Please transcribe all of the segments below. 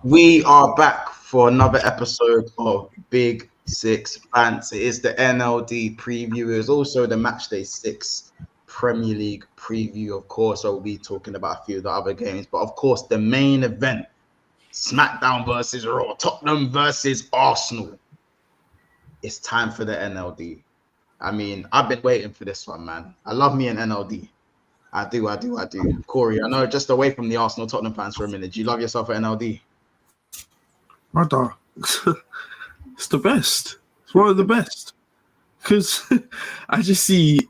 We are back for another episode of Big Six Fans. It is the NLD preview. It is also the Matchday 6 Premier League preview. Of course, I'll be talking about a few of the other games. But of course, the main event, SmackDown versus Raw, Tottenham versus Arsenal. It's time for the NLD. I mean, I've been waiting for this one, man. I love me an NLD. I do. Corey, I know just away from the Arsenal Tottenham fans for a minute. Do you love yourself an NLD? Brother, it's the best. It's one of the best. Because I just see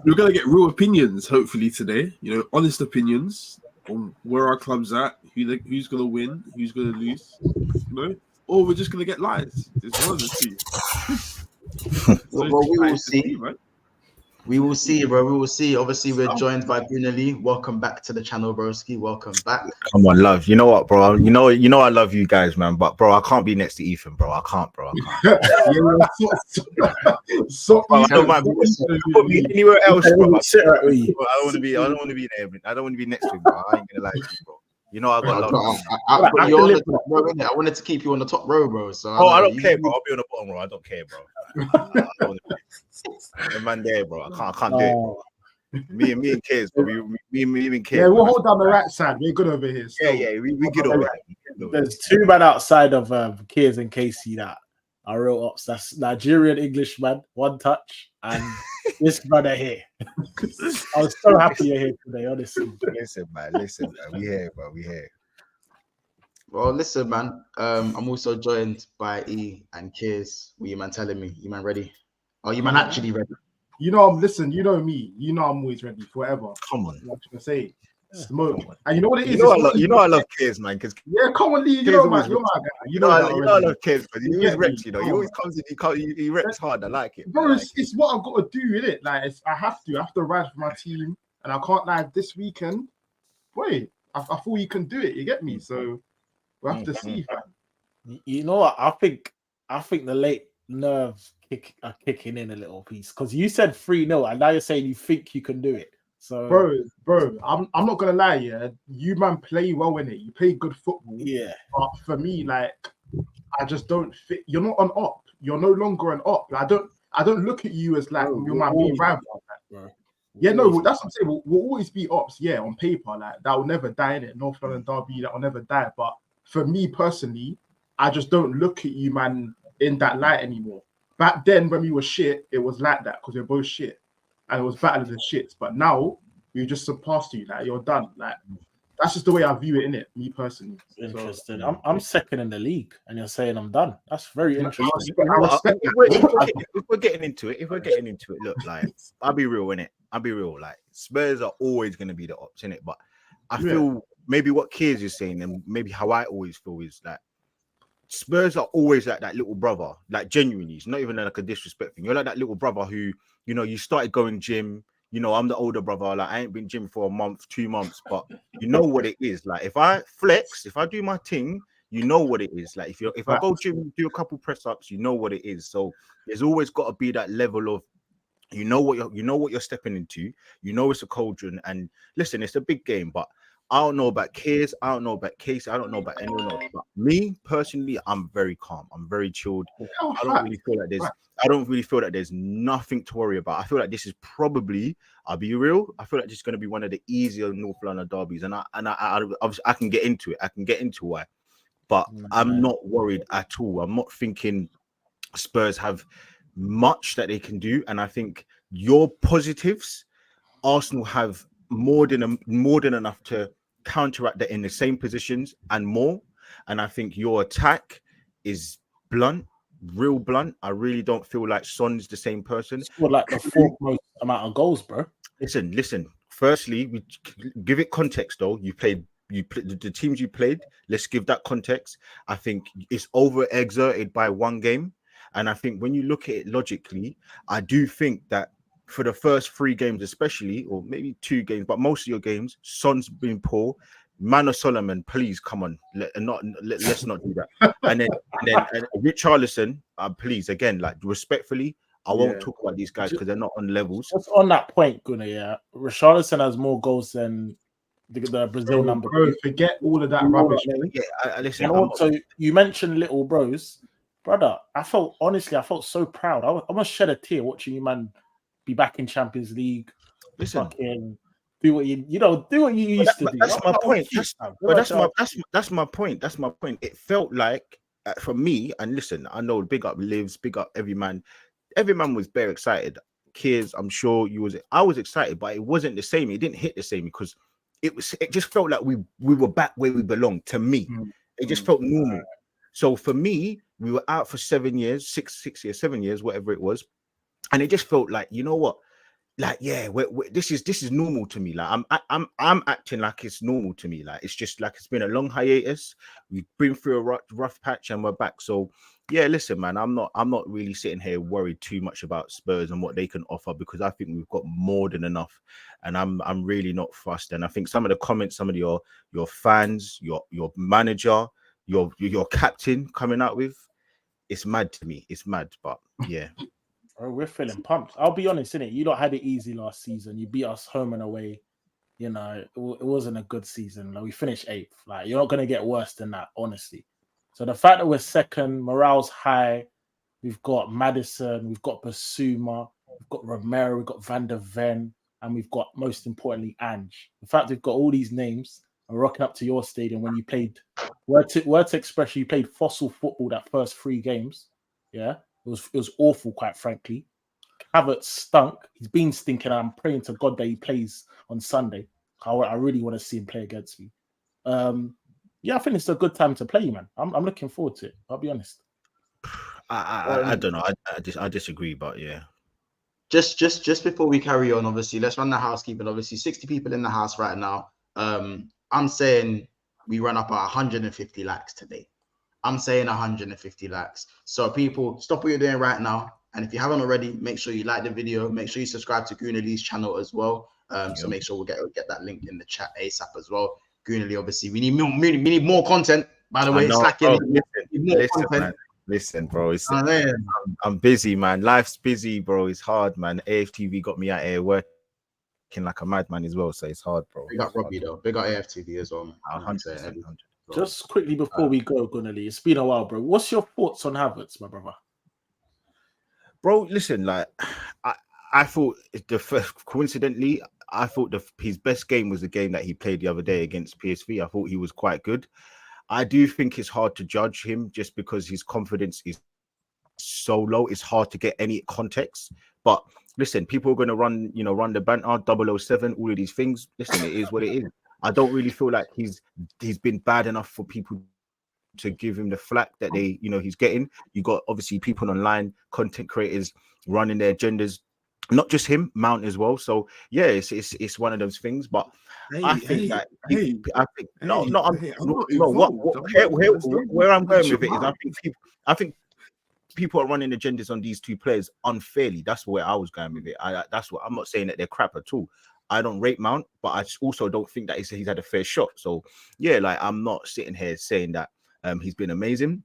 we're going to get real opinions, hopefully, today. You know, honest opinions on where our club's at, who's going to win, who's going to lose. You know? Or we're just going to get lies. It's one of the two. Well, we will see. Right? We will see, bro. We will see. Obviously, we're joined by Bruno Lee. Welcome back to the channel, broski. Welcome back. Come on, love. You know what, bro? You know I love you guys, man. But bro, I can't be next to Ethan, bro. I can't, bro. I don't mind. Put me anywhere else, bro. I don't want to be. I don't want to be there. I don't want to be next to him, bro. I ain't gonna lie to you, bro. You know I got love. I put you on the top row, innit? I wanted to keep you on the top row, bro. So I don't care, bro. I'll be on the bottom row. I don't care, bro. I don't want to be. The man there, bro. I can't do it, bro. Me and Kez, bro. Me and Kez. Yeah, we'll hold down the right side. We're good over here. So. Yeah, we good over here. There's two men outside of Kez and Casey that are real ops. That's Nigerian Englishman, one touch, and this brother here. I was so happy you're here today, honestly. Listen, man. We here, bro. We here. Well, listen, man. I'm also joined by E and Kez. What you man telling me? You man ready? Oh, you man actually ready? You know, listen. You know me. You know I'm always ready forever. Come on. What you gonna say? Smoke. And you know what it is? You know I love Kez, man. Because come on, Lee. You're my guy. You know I love Kez, but he always reps. You know, he always comes in. He reps hard. I like it. Bro, it's what I've got to do, innit? Like, I have to ride for my team, and I can't lie. This weekend, boy, I thought you can do it. You get me? So we'll have to see. You know what? I think the late nerves are kicking in a little piece because you said 3-0 and now you're saying you think you can do it. So bro, I'm not gonna lie, yeah. You man play well in it. You play good football. Yeah. But for me, like, I just don't fit. You're not an op. You're no longer an op. I don't look at you as like you might be rival. Like, yeah, no, that's what I'm saying. We'll always be ops, yeah, on paper. Like, that will never die in it. North London Derby, that will never die. But for me personally, I just don't look at you, man, in that light anymore. Back then, when we were shit, it was like that because we're both shit. And it was battling the shits. But now, we just surpassed you. Like, you're done. Like, that's just the way I view it, innit? Me personally. Interesting. So, I'm second in the league, and you're saying I'm done. That's very interesting. If we're getting into it, look, like, I'll be real, innit? I'll be real. Like, Spurs are always going to be the ops, innit? But I feel maybe what Kiers is saying, and maybe how I always feel is that Spurs are always like that little brother, like genuinely. It's not even like a disrespect thing. You're like that little brother who, you know, you started going gym. You know, I'm the older brother. Like, I ain't been gym for a month, 2 months, but you know what it is. Like, if I flex, if I do my thing, you know what it is. Like, if I go gym, do a couple press ups, you know what it is. So there's always got to be that level of, you know what you're stepping into. You know it's a cauldron, and listen, it's a big game, but I don't know about Kears. I don't know about Casey. I don't know about anyone else. But me personally, I'm very calm. I'm very chilled. I don't really feel like there's nothing to worry about. I feel like this is probably, I'll be real, I feel like this is going to be one of the easier North London derbies, and I can get into it. I can get into why, but I'm not worried at all. I'm not thinking Spurs have much that they can do, and I think your positives, Arsenal have more than enough to counteract that in the same positions and more. And I think your attack is blunt, real blunt. I really don't feel like Son's the same person. Scored like the fourth most amount of goals, bro. Listen. Firstly, we give it context though. You played the teams you played. Let's give that context. I think it's overexerted by one game. And I think when you look at it logically, I do think that for the first 3 games, especially, or maybe 2 games, but most of your games, Son's been poor. Man of Solomon, please come on. Let's not do that. And then Richarlison, please, again, like respectfully, I won't talk about these guys because they're not on levels. Just on that point, Gunnar, Richarlison has more goals than the Brazil number. Bro, forget all of that rubbish. Yeah, listen. And also, you mentioned little bros, brother. I felt so proud. I almost shed a tear watching you, man, be back in Champions League. Listen, fucking do what you used to do. That's my point. That's my point. That's my point. It felt like for me, and listen, I know big up Lives, big up every man. Every man was very excited. Kids, I'm sure I was excited, but it wasn't the same. It didn't hit the same because it just felt like we were back where we belonged. To me, it just felt normal. So for me, we were out for 7 years, 6 years, 7 years, whatever it was, and it just felt like, you know what, like this is normal to me. Like I'm acting like it's normal to me. Like it's just like it's been a long hiatus. We've been through a rough patch and we're back. So yeah, listen, man, I'm not really sitting here worried too much about Spurs and what they can offer because I think we've got more than enough, and I'm really not fussed. And I think some of the comments, some of your fans, your manager, your captain coming out with, it's mad to me. It's mad, but yeah. Bro, we're feeling pumped. I'll be honest, innit? You lot had it easy last season. You beat us home and away. You know, it wasn't a good season. Like, we finished 8th. Like, you're not going to get worse than that, honestly. So the fact that we're second, morale's high. We've got Maddison, we've got Basuma, we've got Romero, we've got Van der Ven, and we've got, most importantly, Ange. The fact we've got all these names and rocking up to your stadium when you played, word to express, you played fossil football that first 3 games. Yeah. It was awful, quite frankly. Havertz stunk. He's been stinking. I'm praying to God that he plays on Sunday. I really want to see him play against me. Yeah, I think it's a good time to play, man. I'm looking forward to it. I'll be honest. I don't know. I disagree, but yeah. Just before we carry on, obviously, let's run the housekeeping. Obviously, 60 people in the house right now. I'm saying we run up at 150 likes today. I'm saying 150 likes. So people, stop what you're doing right now. And if you haven't already, make sure you like the video. Make sure you subscribe to Goonali's channel as well. So make sure we'll get that link in the chat ASAP as well. Goonali, obviously, we need more content. By the way, Listen, bro. I'm busy, man. Life's busy, bro. It's hard, man. AFTV got me out here working like a madman as well. So it's hard, bro. Big up Robbie, though. Big up AFTV as well, man. 100%. Just quickly before we go, Gunali, it's been a while, bro. What's your thoughts on Havertz, my brother? Bro, listen, like I thought coincidentally, I thought his best game was the game that he played the other day against PSV. I thought he was quite good. I do think it's hard to judge him just because his confidence is so low. It's hard to get any context. But listen, people are going to run the banter, 007, all of these things. Listen, it is what it is. I don't really feel like he's been bad enough for people to give him the flack that he's getting. You got obviously people online, content creators running their agendas, not just him, Mount as well. So yeah, it's one of those things. But I think where I'm going with it is I think people are running agendas on these 2 players unfairly. That's where I was going with it. That's what I'm not saying that they're crap at all. I don't rate Mount, but I also don't think that he's had a fair shot. So yeah, like I'm not sitting here saying that he's been amazing,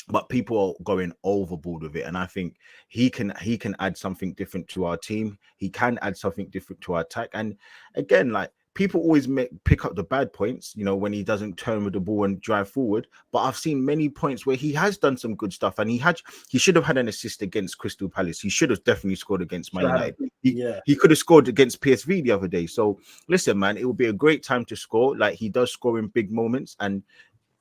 but people are going overboard with it. And I think he can add something different to our team. He can add something different to our attack. And again, like people always pick up the bad points, when he doesn't turn with the ball and drive forward. But I've seen many points where he has done some good stuff, and he should have had an assist against Crystal Palace. He should have definitely scored against Man United. He could have scored against PSV the other day. So listen, man, it will be a great time to score. Like he does score in big moments, and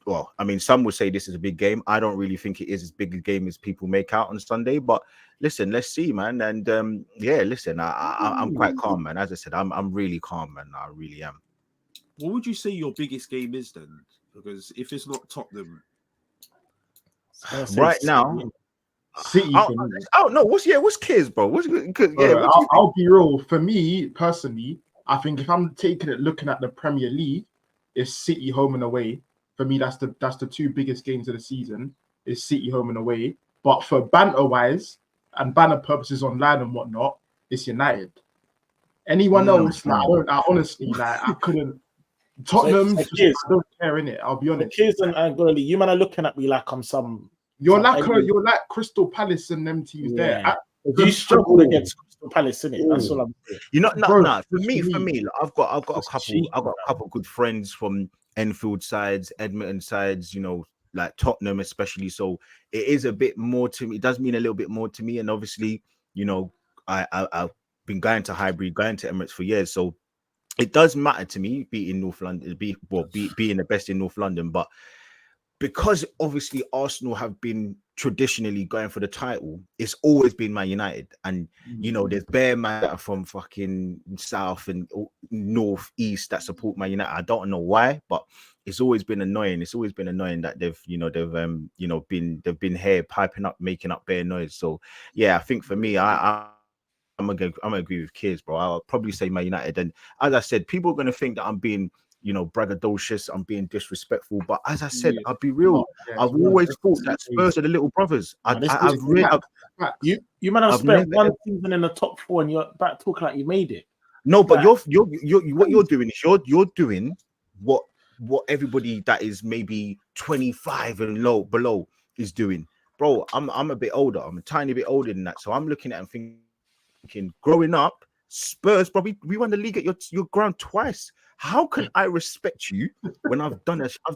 well, I mean, some would say this is a big game. I don't really think it is as big a game as people make out on Sunday. But listen, let's see, man. And yeah, listen, I'm quite calm, man. As I said, I'm really calm, man. I really am. What would you say your biggest game is then? Because if it's not Tottenham, right now, City. Oh no, what's Kiz, bro? I'll be real. For me personally, I think if I'm looking at the Premier League, it's City home and away. For me, that's the 2 biggest games of the season. Is City home and away. But for banter wise and banter purposes online and whatnot, it's United. Anyone else, I honestly I couldn't. Tottenham, I don't care in it. I'll be honest. Kids and Gurley, you man are looking at me like I'm some. You're like Crystal Palace and them teams there. You struggled against Crystal Palace, innit? That's all I'm saying. You know, Bro, no. For me, like, I've got a It's couple. cheap, I've got a couple of good friends from Enfield sides, Edmonton sides. You know, like Tottenham especially. So it is a bit more to me. It does mean a little bit more to me. And obviously, you know, I've been going to Highbury, going to Emirates for years. So it does matter to me beating North London, being the best in North London. But because obviously Arsenal have been traditionally going for the title, it's always been Man United. And, you know, there's bare man that are from fucking south and north, east that support Man United. I don't know why, but it's always been annoying. It's always been annoying that they've been here piping up, making up bare noise. So, yeah, I think for me, I'm gonna agree with Kiers, bro. I'll probably say Man United. And as I said, people are gonna think that I'm being, you know, braggadocious, I'm being disrespectful. But as I said, I'll be real. I've always thought that Spurs are the little brothers. You might have spent one season in the top 4 and you're back talking like you made it. No, but you're what you're doing is you're doing what everybody that is maybe 25 and below is doing. Bro, I'm a bit older. I'm a tiny bit older than that. So I'm looking at and thinking, growing up, Spurs probably we won the league at your ground twice. How can I respect you when I've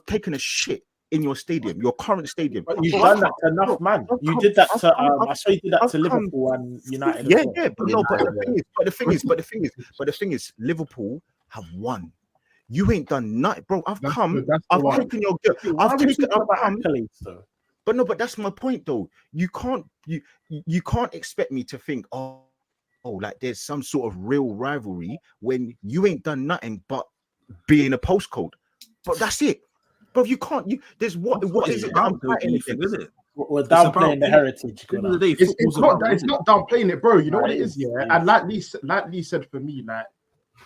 taken a shit in your stadium, your current stadium? But you've done that to enough, man. You did that to I saw you did that to Liverpool and United. Yeah, but the thing is, Liverpool have won. You ain't done nothing, bro. I've taken your girl. But that's my point, though. You can't expect me to think, like there's some sort of real rivalry when you ain't done nothing but be in a postcode. But that's it. But you can't. There's what is it? I'm fighting against, is it? We're downplaying the heritage. It's not downplaying it, bro. You know what it is, yeah. And like Lee said, for me, like,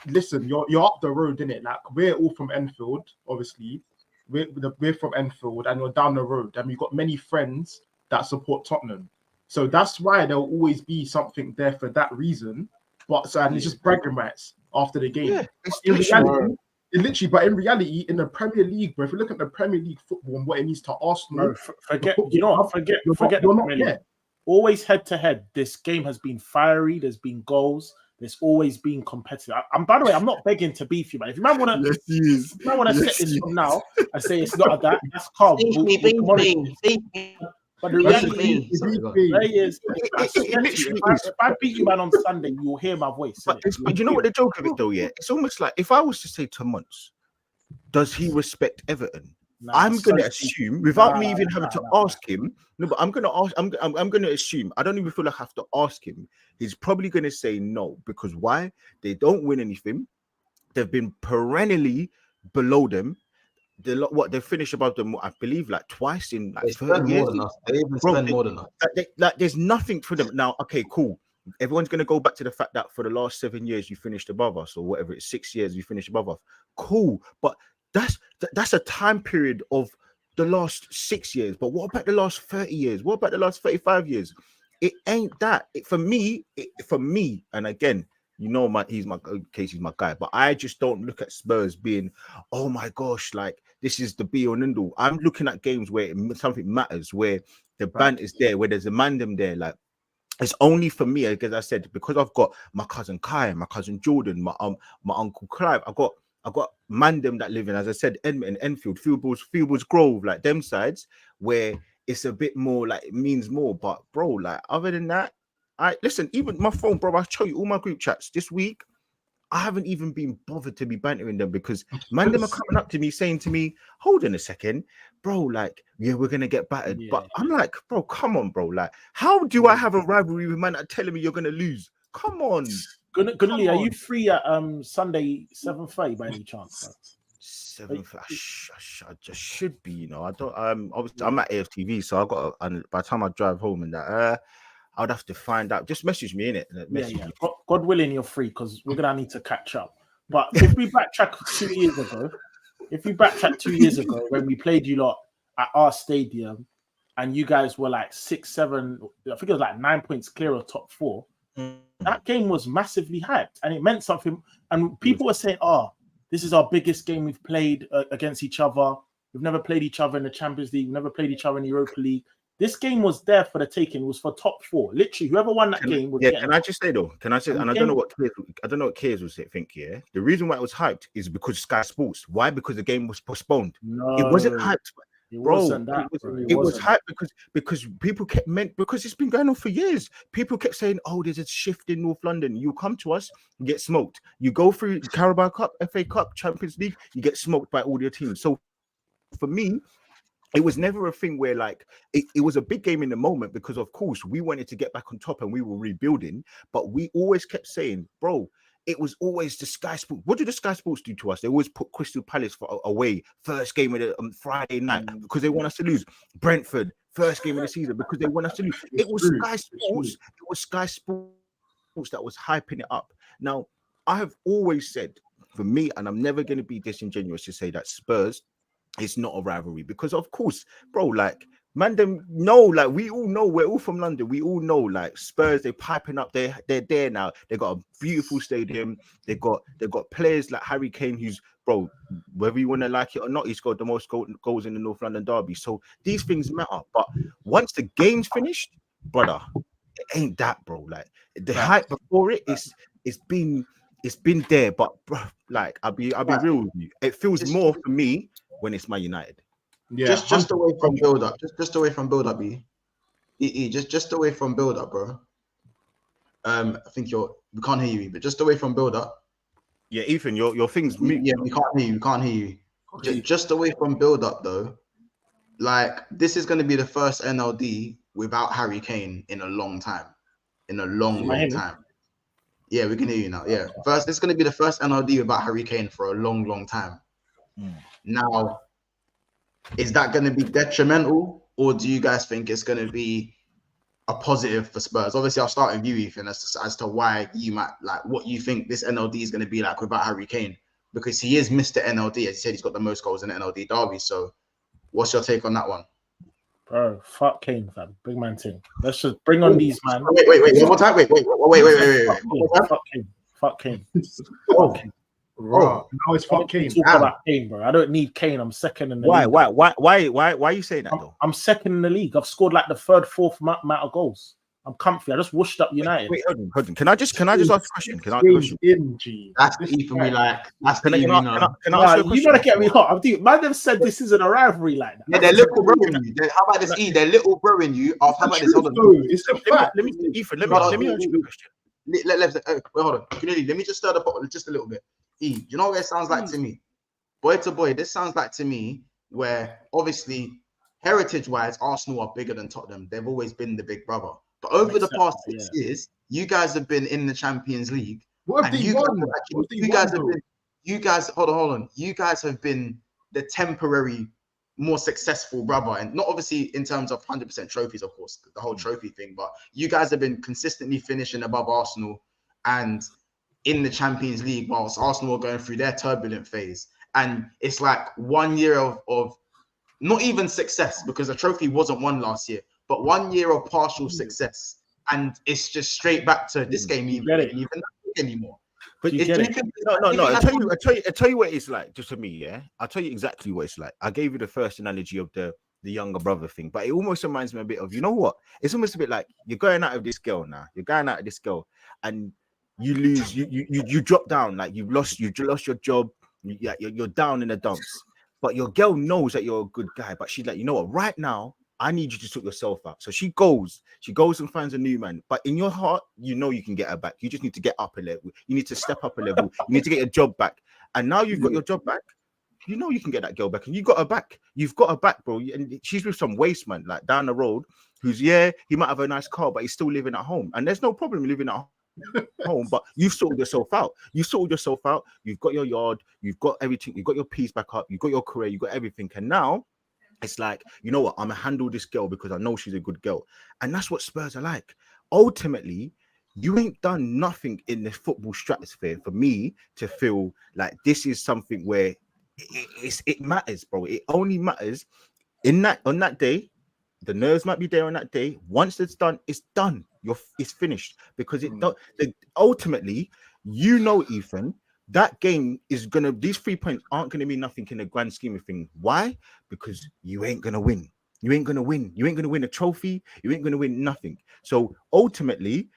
listen, you're up the road, innit? Like, we're all from Enfield, obviously. We're from Enfield, and you're down the road, and we've got many friends that support Tottenham. So that's why there'll always be something there for that reason. But it's just bragging rights after the game. Yeah, but in reality, in the Premier League, bro, if you look at the Premier League football and what it means to Arsenal, forget the Premier League. Always head to head. This game has been fiery. There's been goals. There's always been competitive. By the way, I'm not begging to beef you, man. If you might want to set this from now and say it's not that, that's calm. But the reality is, if I beat you, man, on Sunday, you will hear my voice. But you know what the joke of it, though, yeah? It's almost like if I was to say to Muntz, does he respect Everton? I'm going to assume, without me even having to ask him, no, but I'm going to ask, I'm going to assume, I don't even feel like I have to ask him. He's probably going to say no, because why? They don't win anything. They've been perennially below them. They finished above them, I believe, like twice in like 30 years. They even spend more than us. Like, there's nothing for them. Now, okay, cool. Everyone's going to go back to the fact that for the last 7 years, you finished above us, or whatever, it's 6 years, you finished above us. Cool. But that's a time period of the last 6 years. But what about the last 30 years? What about the last 35 years? It ain't that. For me, and again, you know, he's my guy, but I just don't look at Spurs being, oh my gosh, like this is the be all and end all. I'm looking at games where something matters, where the band is there, where there's a mandem there. Like, it's only for me, as I said, because I've got my cousin Kai, my cousin Jordan, my uncle Clive. I got mandem that live in, as I said, Edmonton, Enfield, Fields Grove, like them sides where it's a bit more like it means more. But bro, like other than that, listen, even my phone, bro, I'll show you all my group chats this week. I haven't even been bothered to be bantering them because man, them are coming up to me saying to me, hold on a second, bro, like, yeah, we're going to get battered. Yeah. But I'm like, bro, come on, bro. Like, how do I have a rivalry with man that telling me you're going to lose? Come on. Lee, are you free at Sunday 7:30 by any chance? Bro? 7:30. I just should be, you know. I don't. Obviously, I'm at AFTV, so I got. And by the time I drive home and that, I'd have to find out. Just message me, innit? Yeah. God willing, you're free because we're gonna need to catch up. But if we backtrack 2 years ago, when we played you lot at our stadium, and you guys were like 6, 7, I think it was like 9 points clear of top 4. That game was massively hyped, and it meant something. And people were saying, "Oh, this is our biggest game we've played against each other. We've never played each other in the Champions League. We've never played each other in the Europa League." This game was there for the taking. It was for top 4. Literally, whoever won that game was getting. Can I just say though? Can I say? And I don't know what Kears will think. Yeah, the reason why it was hyped is because Sky Sports. Why? Because the game was postponed. No, it wasn't hyped. It Bro, wasn't that. it was hype because people kept because it's been going on for years. People kept saying, "Oh, there's a shift in North London. You come to us, you get smoked. You go through Carabao Cup, FA Cup, Champions League, you get smoked by all your teams." So for me, it was never a thing where like it was a big game in the moment because of course we wanted to get back on top and we were rebuilding, but we always kept saying, "Bro." It was always the Sky Sports. What do the Sky Sports do to us? They always put Crystal Palace for away first game of the Friday night because they want us to lose. Brentford first game of the season because they want us to lose. It was Sky Sports. It was Sky Sports that was hyping it up. Now, I have always said, for me, and I'm never going to be disingenuous to say that Spurs is not a rivalry because, of course, bro, like. Man, them know, like we all know, we're all from London. We all know, like Spurs, they're piping up. They're there now. They got a beautiful stadium. They got players like Harry Kane, who's bro, whether you want to like it or not, he's got the most goals in the North London derby. So these things matter. But once the game's finished, brother, it ain't that, bro. Like the hype before it's been there. But bro, like I'll be real with you. It feels more for me when it's Man United. Yeah, just away from build up. Just away from build up, just away from build up, bro. I think we can't hear you, but just away from build up. Yeah, Ethan, your things mute. Yeah, we can't hear you. Just away from build up though. Like this is going to be the first NLD without Harry Kane in a long time. In a long time. Yeah, we can hear you now. Yeah. First, it's going to be the first NLD without Harry Kane for a long time. Now, is that going to be detrimental, or do you guys think it's going to be a positive for Spurs? Obviously, I'll start with you, Ethan, as to why you might like what you think this NLD is going to be like without Harry Kane, because he is Mr. NLD. As you said, he's got the most goals in the NLD derby. So, what's your take on that one? Bro, fuck Kane, fam. Big man thing. Let's just bring on these, man. Wait. One more time. Wait. Fuck Kane. Oh. Bro, now it's fuck Kane. Talk about Kane, bro. I don't need Kane. I'm second in the league. Why are you saying that though? I'm second in the league. I've scored like the third, fourth amount of goals. I'm comfy. I just washed up United. Wait, hold on. Can I just ask a question? Can I ask a question? That's the Ethan we like. That's the Ethan. Can I ask you a question? You gotta get me hot. Man, them said this isn't a rivalry like that. Yeah, they're little bro in you. How about this? They're little bro in you. How about this? Hold on. It's a fact. Let me ask you a question. Wait, hold on. Let me just stir the pot just a little bit. Do you know what it sounds like to me? Boy to boy, this sounds like to me where obviously heritage-wise, Arsenal are bigger than Tottenham. They've always been the big brother. But over the past 6 years, you guys have been in the Champions League. What have they won? You guys hold on. You guys have been the temporary, more successful brother, and not obviously in terms of 100% trophies, of course, the whole trophy thing, but you guys have been consistently finishing above Arsenal and in the Champions League whilst Arsenal are going through their turbulent phase. And it's like 1 year of not even success, because the trophy wasn't won last year, but 1 year of partial success. And it's just straight back to this game even not anymore. But no. I tell you what it's like, just for me, yeah. I'll tell you exactly what it's like. I gave you the first analogy of the younger brother thing, but it almost reminds me a bit of, you know what? It's almost a bit like you're going out of this girl now. You're going out of this girl and you lose, you drop down, like you lost your job, you're down in the dumps. But your girl knows that you're a good guy, but she's like, you know what, right now, I need you to sort yourself out. So she goes and finds a new man. But in your heart, you know you can get her back. You just need to get up a level. You need to step up a level. You need to get your job back. And now you've got your job back. You know you can get that girl back, and you got her back. You've got her back, bro. And she's with some waste man, like down the road, who's he might have a nice car, but he's still living at home. And there's no problem living at home, but you've sorted yourself out. You've got your yard, you've got everything, you've got your peace back up, you've got your career, you've got everything. And now it's like, you know what, I'm gonna handle this girl because I know she's a good girl. And that's what Spurs are like. Ultimately, you ain't done nothing in the football stratosphere for me to feel like this is something where it matters, bro. It only matters on that day. The nerves might be there on that day. Once it's done, it's done. It's finished, because ultimately, you know, Ethan, that game is these 3 points aren't gonna mean nothing in the grand scheme of things. Why? Because you ain't gonna win. You ain't gonna win. You ain't gonna win a trophy. You ain't gonna win nothing. So ultimately,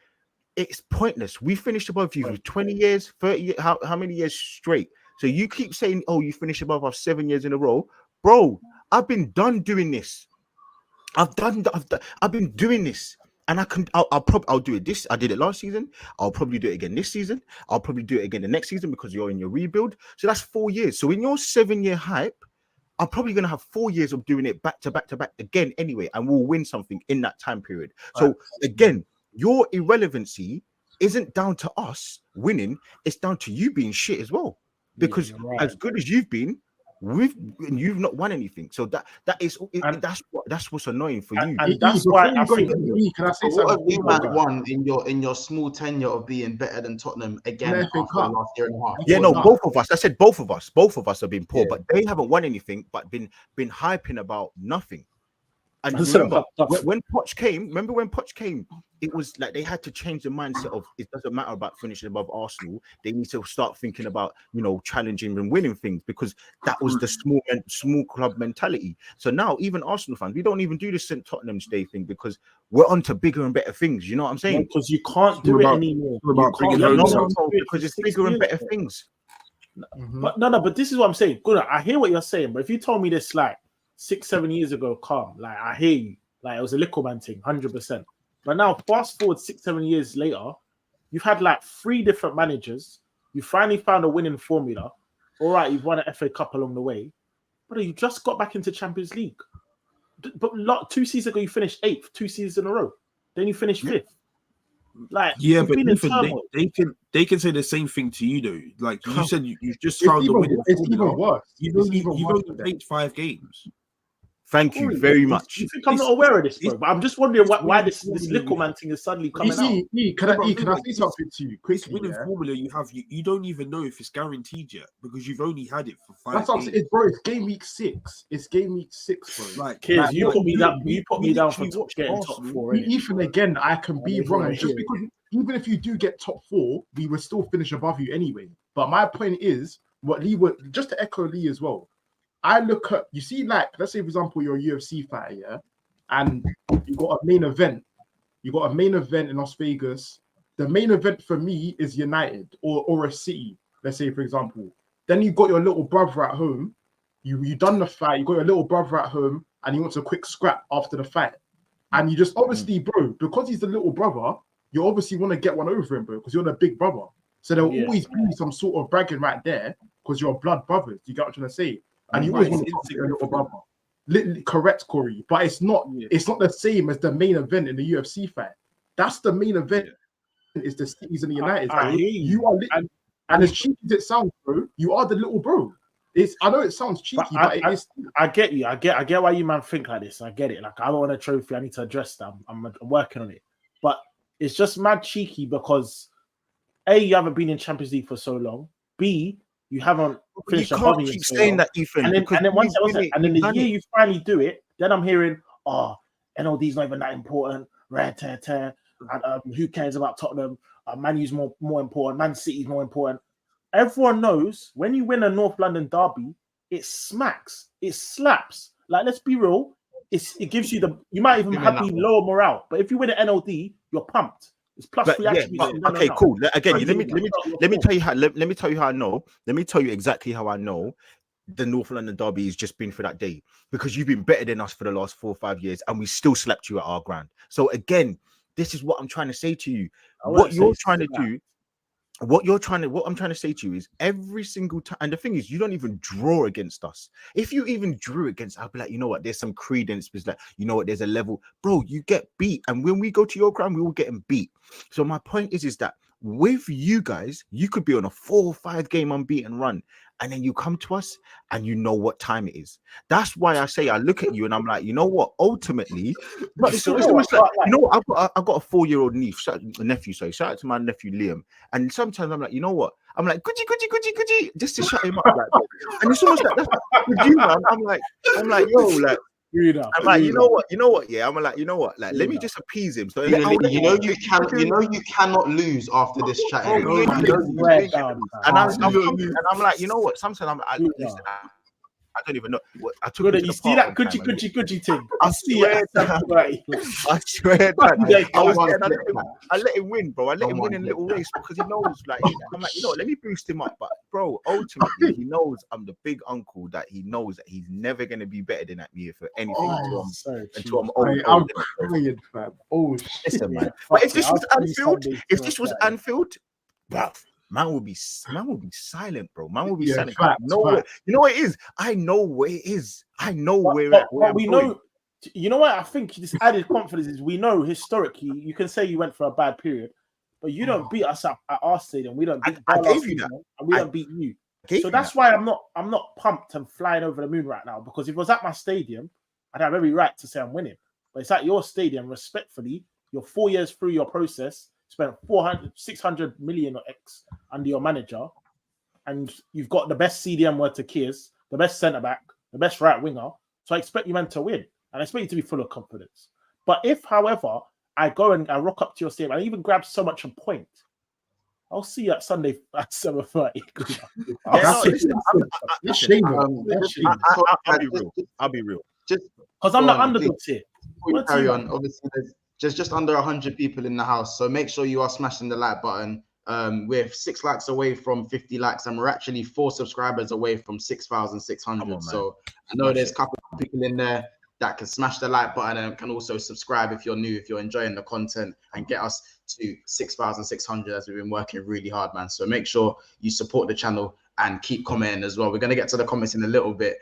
it's pointless. We finished above you for 20 years, 30 years, how many years straight? So you keep saying, oh, you finished above us 7 years in a row. Bro, I've been done doing this. I've been doing this. And I'll do it this. I did it last season. I'll probably do it again this season. I'll probably do it again the next season because you're in your rebuild. So that's 4 years. So in your 7-year hype, I'm probably going to have 4 years of doing it back to back to back again anyway, and we'll win something in that time period. So again, your irrelevancy isn't down to us winning; it's down to you being shit as well. Because as good as you've been, you've not won anything. So that's what's annoying for you. And that's why I think. Can I say something? You man won in your small tenure of being better than Tottenham again after the last year and a half. Yeah, no, both of us. I said both of us have been poor, but they haven't won anything, but been hyping about nothing. And remember when Poch came, it was like they had to change the mindset of it doesn't matter about finishing above Arsenal. They need to start thinking about, challenging and winning things, because that was the small club mentality. So now even Arsenal fans, we don't even do the St. Tottenham's Day thing because we're on to bigger and better things. You know what I'm saying? Because you can't do it anymore. Because it's bigger and better things. But this is what I'm saying. Good, I hear what you're saying, but if you told me this like 6-7 years ago, calm, like I hear you, like it was a little man thing, 100%. But now, fast forward 6-7 years later, you've had like 3 different managers. You finally found a winning formula. All right, you've won an FA Cup along the way, but you just got back into Champions League. But 2 seasons ago, you finished 8th, 2 seasons in a row. Then you finished 5th. Like, yeah, but Ethan, they can say the same thing to you though. Like you said, you've just found the winning formula. It's even worse. You've only played 5 games. Thank you very much. You think I'm not aware of this, bro? But I'm just wondering why this little man thing is suddenly coming out. Can I say something to you quickly? Winning formula you have, you don't even know if it's guaranteed yet because you've only had it for 5 games. Bro, it's game week 6. It's game week 6, bro. Like, kids, you put me down for getting top 4. Even again, I can be wrong. Just because, even if you do get top 4, we will still finish above you anyway. But my point is, just to echo Lee as well. I look at, you see, like, let's say, for example, you're a UFC fighter, yeah, and you got a main event. You got a main event in Las Vegas. The main event for me is United or a City, let's say, for example. Then you got your little brother at home. You done the fight. You got your little brother at home, and he wants a quick scrap after the fight. And you just obviously, bro, because he's the little brother, you obviously want to get one over him, bro, because you're the big brother. So there will always be some sort of bragging right there because you're blood brothers. You get what I'm trying to say? And you always want to talk to your little brother. Correct, Corey. But it's not the same as the main event in the UFC fight. That's the main event. Is the Cities and the United. You are and as cheeky as it sounds, bro, you are the little bro. I know it sounds cheeky, but it is. I get you. I get why you man think like this. I get it. Like, I don't want a trophy. I need to address that. I'm working on it. But it's just mad cheeky because A, you haven't been in Champions League for so long. B, you haven't finished. You can't keep saying that, Ethan. And then the year you finally do it, then I'm hearing, NLD's not even that important. And who cares about Tottenham? Man U's more important. Man City's more important. Everyone knows when you win a North London derby, it smacks, it slaps. Like, let's be real. It gives you you might even have the lower morale, but if you win an NLD, you're pumped. It's plus 3 attributes. Okay, cool. Again, let me tell you how. Let me tell you how I know. Let me tell you exactly how I know the North London derby has just been for that day, because you've been better than us for the last 4 or 5 years, and we still slapped you at our ground. So again, this is what I'm trying to say to you. What I'm trying to say to you is every single time, and the thing is, you don't even draw against us. If you even drew against, I'll be like, you know what, there's some credence, because, like, you know what, there's a level, bro, you get beat, and when we go to your ground, we will get them beat. So my point is that with you guys, you could be on a 4 or 5 game unbeaten run, and then you come to us and you know what time it is. That's why I say, I look at you and I'm like, you know what, ultimately, it's almost like, you know, I've got a 4-year-old nephew. Shout out to my nephew Liam. And sometimes I'm like, you know what, I'm like, could you, just to shut him up, like, and it's almost like that's what we do, man. I'm like, yo, like, I'm like, you know what, yeah. I'm like, you know what, like, let me just appease him. So you cannot lose after this chat. And I'm like, you know what, sometimes I'm like, listen, don't even know. I took Good, him to you the see park that one time, Gucci thing? I see it. I swear, man. Yeah, I was Come there on, and I let him win, bro. I let him Come win on, in a little Flip. race because he knows, like, I'm like, let me boost him up. But, bro, ultimately, he knows I'm the big uncle that he knows that he's never going to be better than at me for anything until I'm old. I'm crying, fam. Oh shit. Listen, man. Yeah, But if fuck this it. was I'll tell you Anfield, Sunday if to this a was Saturday. Anfield, bruv, man will be silent, bro. Man will be Yeah, silent. facts, You know what it is? I know where it is. I know where But I'm we going. know, you know what? I think this added confidence is we know historically, you can say you went for a bad period, but you don't beat us at our stadium. We don't beat I Ball gave last you season, that. and we I don't beat you. gave So you that's that. why I'm not pumped and flying over the moon right now, because if it was at my stadium, I'd have every right to say I'm winning. But it's at your stadium, respectfully, you're 4 years through your process, spent 600 million or X under your manager, and you've got the best CDM word to Kears, the best centre back, the best right winger. So I expect you man to win, and I expect you to be full of confidence. But if, however, I go and I rock up to your stadium and even grab so much a point, I'll see you at Sunday at 7:30. I'll be real. I'll be real. Just because I'm go the on, underdogs here. before you carry on, obviously there's just under 100 people in the house, so make sure you are smashing the like button. We're 6 likes away from 50 likes, and we're actually 4 subscribers away from 6,600. So I know there's a couple of people in there that can smash the like button and can also subscribe if you're new, if you're enjoying the content, and get us to 6,600 as we've been working really hard, man. So make sure you support the channel and keep commenting as well. We're going to get to the comments in a little bit.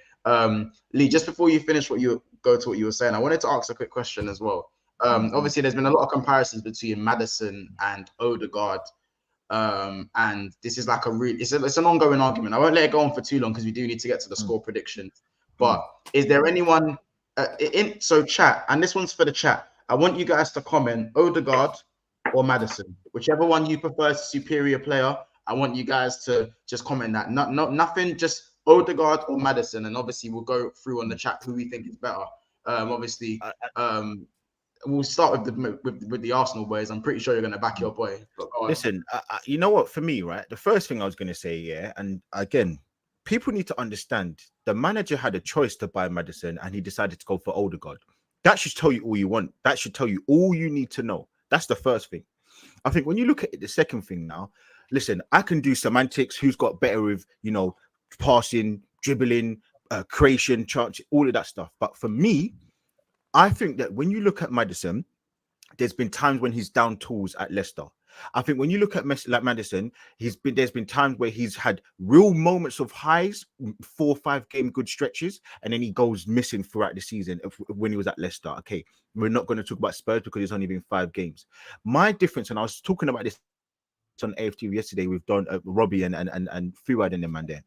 Lee, just before you finish what you were saying, I wanted to ask a quick question as well. Obviously there's been a lot of comparisons between Maddison and Odegaard. And this is like it's an ongoing argument. I won't let it go on for too long because we do need to get to the score prediction. But is there anyone so chat, and this one's for the chat, I want you guys to comment Odegaard or Maddison, whichever one you prefer is a superior player. I want you guys to just comment that. Nothing, just Odegaard or Maddison, and obviously we'll go through on the chat who we think is better. We'll start with the Arsenal boys. I'm pretty sure you're going to back your boy. Listen, you know what? For me, right, the first thing I was going to say, yeah, and again, people need to understand the manager had a choice to buy Maddison, and he decided to go for Odegaard. That should tell you all you want. That should tell you all you need to know. That's the first thing. I think when you look at it, the second thing now, listen, I can do semantics. Who's got better with, passing, dribbling, creation, charge, all of that stuff. But for me, I think that when you look at Maddison, there's been times when he's down tools at Leicester. I think when you look at Maddison, there's been times where he's had real moments of highs, 4 or 5 game good stretches, and then he goes missing throughout the season when he was at Leicester. Okay, we're not going to talk about Spurs because it's only been 5 games. My difference, and I was talking about this on AFT yesterday with Robbie and Fuad and the man there.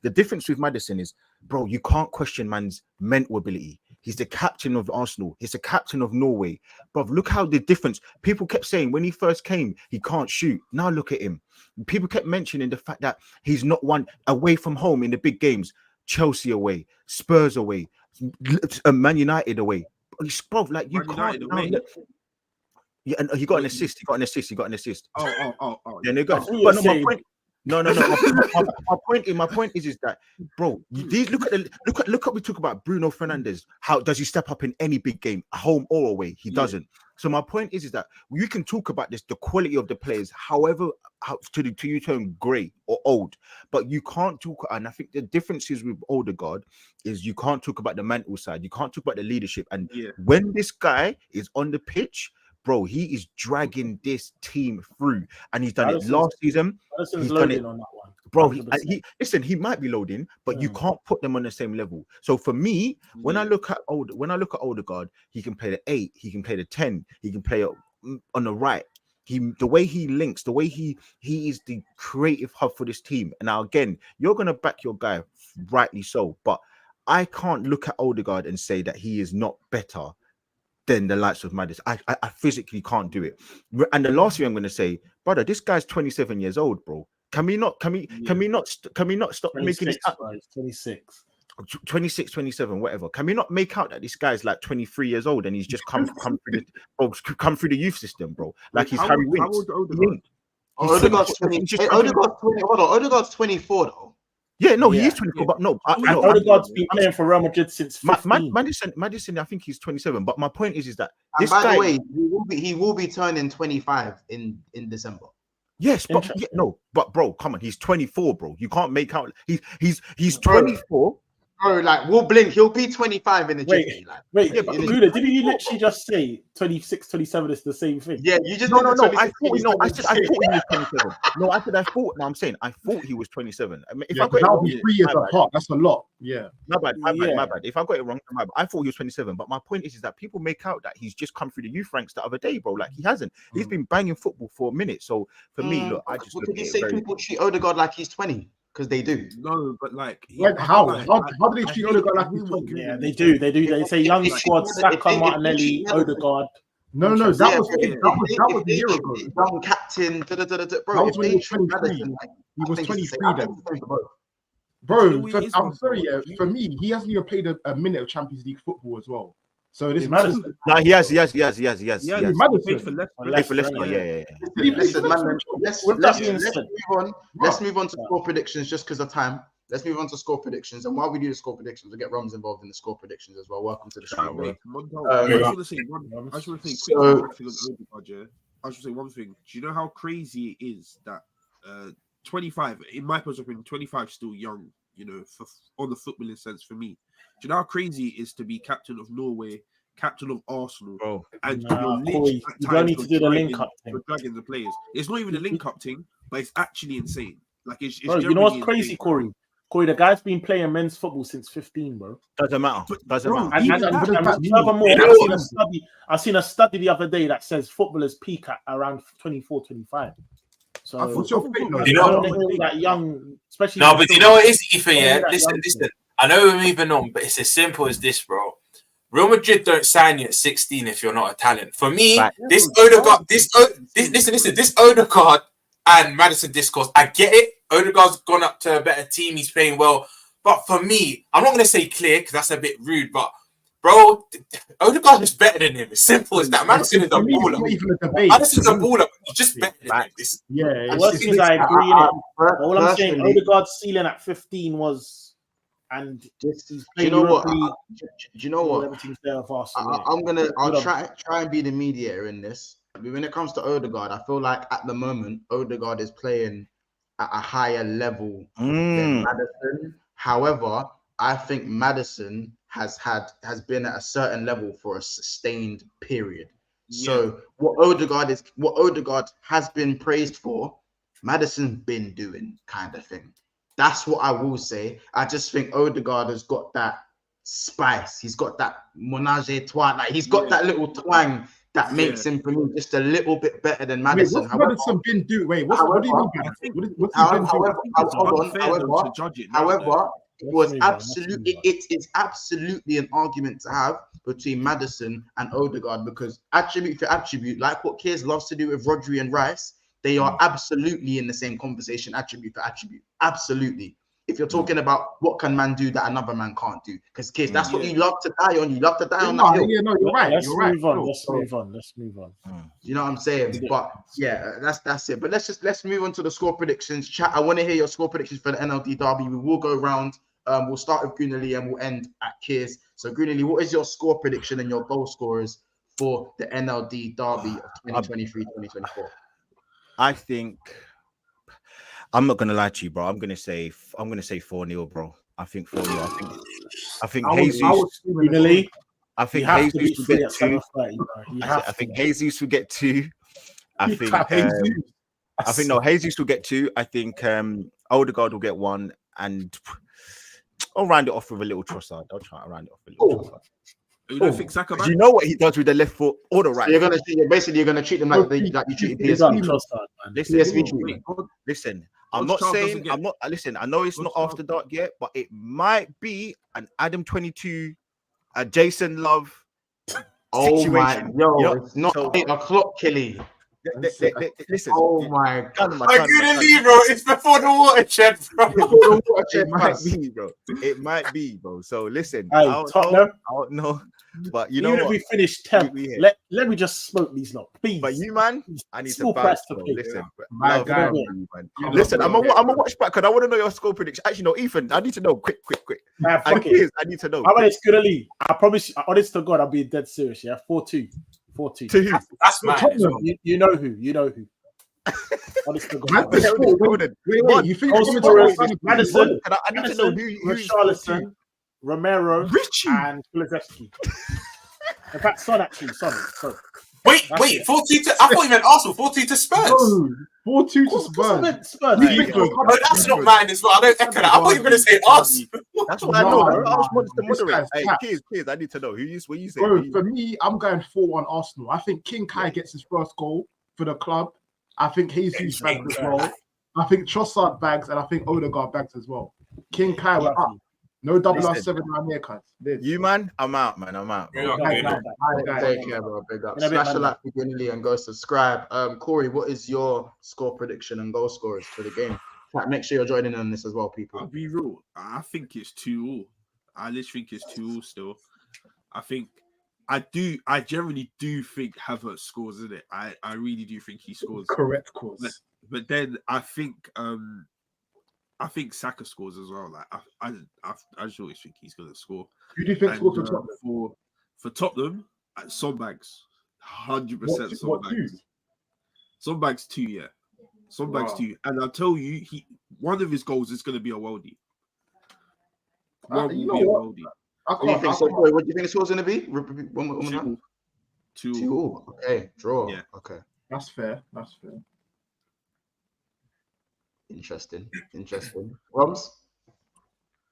The difference with Maddison is, bro, you can't question man's mental ability. He's the captain of Arsenal. He's the captain of Norway. Bro, look how the difference. People kept saying when he first came, he can't shoot. Now look at him. People kept mentioning the fact that he's not one away from home in the big games. Chelsea away, Spurs away, Man United away. Bro, like you can't. Yeah, and he got an assist. He got an assist. Oh. Yeah, no, good. But no, my point. No. My point is that, bro, look at we talk about Bruno Fernandes. How does he step up in any big game, home or away? He doesn't. So my point is that you can talk about this, the quality of the players, however, to you turn grey or old, but you can't talk. And I think the difference is with Odegaard is you can't talk about the mental side. You can't talk about the leadership. And when this guy is on the pitch, bro, he is dragging this team through, and he's done it last season. He's done it on that one, bro. He might be loading, but you can't put them on the same level. So for me, when I look at Odegaard, he can play the 8, he can play the 10, he can play on the right. The way he links, the way he is the creative hub for this team. And now again, you're gonna back your guy, rightly so, but I can't look at Odegaard and say that he is not better than the likes of Maddison. I physically can't do it. And the last thing I'm going to say, brother, this guy's 27 years old, bro. Can we not stop making this up? 26, 27, whatever. Can we not make out that this guy's like 23 years old and he's just come through the youth system, bro? Like he's Harry Winks. Odegaard's 20. Odegaard's 24 though. Yeah, no, he Yeah. is 24, but no, And Odegaard's been playing for Real Madrid since 15. Madison, I think he's 27. But my point is that And this by guy, the way, he will be turning 25 in December. yes, but but bro, come on, he's 24, bro. You can't make out he's Bro. 24. Bro, like we'll blink. He'll be 25 in the jiffy. Wait, Yeah, but Gouda, didn't you literally just say 26, 27 is the same thing? Yeah, you just No. did the 26, I said I thought he was 27. No, I said I thought. No, I'm saying I thought he was 27. I mean, if I got it that'll wrong, be 3 years apart. That's a lot. Yeah. my bad. If I got it wrong, my bad. I thought he was 27. But my point is that people make out that he's just come through the youth ranks the other day, bro. Like he hasn't. He's been banging football for a minute. So for me, look, I just What look did you at say? it very. People treat Odegaard like he's 20 because they do. No, but like, How do they treat Odegaard like he's 20? Yeah, they do. They say young squad, Saka, Martinelli, Odegaard. No, that was a year ago. Young captain, bro. That was when he was 23. He was 23 then. Bro, I'm sorry, for me, he hasn't even played a minute of Champions League football as well. So this Madison. No, he has. Yeah, Madison. played for Leicester. Leicester, yeah. Listen, man, let's move on to Yeah. score predictions just because of time. Let's move on to score predictions. And while we do the score predictions, we'll get Rums involved in the score predictions as well. Welcome to the show, bro. I just want to say one thing. Do you know how crazy it is that 25, in my personal opinion, 25 is still young, you know, on the footballing sense for me. Do you know how crazy it is to be captain of Norway, captain of Arsenal, Bro. and Corey, you don't need to do the link-up thing. You're dragging the players. It's not even a link-up thing, but it's actually insane. Like it's Bro, you know what's genuinely crazy, insane. Corey? Corey, the guy's been playing men's football since 15, bro. Doesn't matter. Doesn't Bro, matter. And furthermore, I've seen a study the other day that says footballers peak at around 24, 25. So What's your opinion? I don't know that young, especially No, but you know what it is, Ethan? Yeah, that listen. young I know we're moving on, but it's as simple as this, bro. Real Madrid don't sign you at 16 if you're not a talent. For me, Right. this Odegaard, this Odegaard and Madison discourse, I get it. Odegaard's gone up to a better team. He's playing well. But for me, I'm not going to say clear because that's a bit rude. But, bro, Odegaard is better than him. It's simple as that. Madison is a baller. Madison's a baller. He's just better than him. Yeah. The worst thing is I agree in it. All I'm saying, Odegaard's ceiling at 15 was, and he's Do playing you know what? Europe Do you know what? everything's there for Arsenal, I'll try and be the mediator in this. When it comes to Odegaard, I feel like at the moment Odegaard is playing at a higher level than Maddison. However, I think Maddison has been at a certain level for a sustained period. So what Odegaard has been praised for, Maddison's been doing, kind of thing. That's what I will say. I just think Odegaard has got that spice. He's got that menage a trois. Like he's got that little twang that makes him for me just a little bit better than Maddison. What's Maddison been doing? What do you mean by that? What's he been doing? However, it is absolutely an argument to have between Maddison and Odegaard because attribute for attribute, like what Kears loves to do with Rodri and Rice, they are absolutely in the same conversation, attribute for attribute. Absolutely. If you're talking about what can man do that another man can't do, because Kears, that's what you love to die on. You love to die on that hill. Yeah, no, you're right. Let's You're move right. on. Let's move on. You know what I'm saying? But yeah, that's it. But let's move on to the score predictions. Chat. I want to hear your score predictions for the NLD derby. We will go round. We'll start with Greenlee and we'll end at Kears. So Greenlee, what is your score prediction and your goal scorers for the NLD derby of 2023-2024? I think I'm not gonna lie to you, bro. I'm gonna say 4-0, bro. I think 4-0. I think Jesus. I think Jesus will get 2. I think Jesus will get 2. I think Jesus will get 2. I think Odegaard will get 1, and I'll round it off with a little Trossard. I'll try to round it off with a little Trossard. You don't think Saka? You know what he does with the left foot or the right? So you're gonna treat them like you treat PSV. Listen. I'm not saying listen, I know it's not after dark yet, but it might be an Adam 22, a Jason Love situation. It's not 8 o'clock, Killy. Listen. Oh my God. I couldn't leave, bro. It's before the watershed, bro. It might be, bro. So listen, I don't know. But you know Even if what? we finish 10th, We here. let me just smoke these lot, please. But you, man, I need Still to bounce. price to Bro. pay. Listen, My love guy, from you, man. You Listen, I'm know, gonna watch back because I want to know your score prediction. Actually, no, Ethan, I need to know quick. Man, And fuck it. kids, I need to know. How about it's gonna leave? I promise. Honest to God, I'll be dead serious. Yeah, 4-2, 4-2. To who? That's mad as well. You know who? You know who? Honest to Man, God. But Herod is Jordan. wait, you think Goal it's scorers, gonna be Madison, I need to know who's Richarlison, Romero, Richie. and Kulusevski. In fact, Son actually, Son. Wait, That's it. 4-2 to. I thought you meant Arsenal. 4-2 to Spurs. No, 4-2 to Of course I Spurs. meant Spurs. You Hey, think yo. it'll come- No, that's not mine as well. I don't echo that. I thought you were going to say Arsenal. That's what I know. Nah, Bro. I just wanted to this moderate. guy's Hey, capped. kids, I need to know who you say. Bro, for me, I'm going 4-1 Arsenal. I think King Kai gets his first goal for the club. I think Jesus bags as well. I think Trossard bags, and I think Odegaard bags as well. King Kai will up. No double Listen. R7 around here, cuz. You, man, I'm out, man. I'm out. You're Bro. not good. Take care, bro. Big up. In a bit, Smash the man. like beginning and go subscribe. Corey, what is your score prediction and goal scorers for the game? Make sure you're joining in on this as well, I'll people. be real. I think it's 2-2. I literally think it's 2-2 still. I generally do think Havertz scores in it. I really do think he scores. Correct course. But then I think Saka scores as well. Like I just always think he's gonna score. Who do you think And, scores for Tottenham? for Tottenham, Sonbags, 100% What, two? Sonbags. Sonbags 2, yeah. Sonbags Wow. 2, and I'll tell you, one of his goals is gonna be a worldie. One You will know be a what? worldie. What do you think? So, Corey, what do you think the score's going to be? One more time. 2. 2. Okay, draw. Yeah. Okay. That's fair. Interesting. Roms?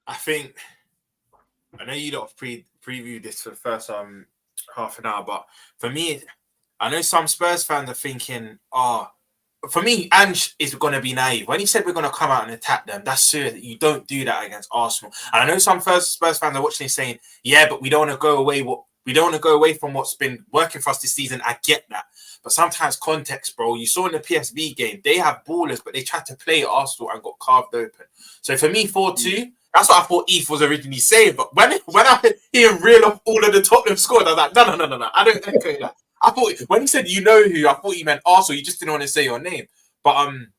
I think I know you lot have previewed this for the first half an hour, but for me, I know some Spurs fans are thinking, for me, Ange is going to be naive. When he said we're going to come out and attack them, that's serious. You don't do that against Arsenal. And I know some Spurs fans are watching this saying, yeah, but we don't want to go away from what's been working for us this season. I get that. But sometimes context, bro. You saw in the PSV game, they have ballers, but they tried to play Arsenal and got carved open. So for me, 4-2, that's what I thought Eve was originally saying. But when I hear him reel off all of the Tottenham scores, I was like, no. I don't echo that. I thought when he said you know who, I thought he meant Arsenal. You just didn't want to say your name. But I'm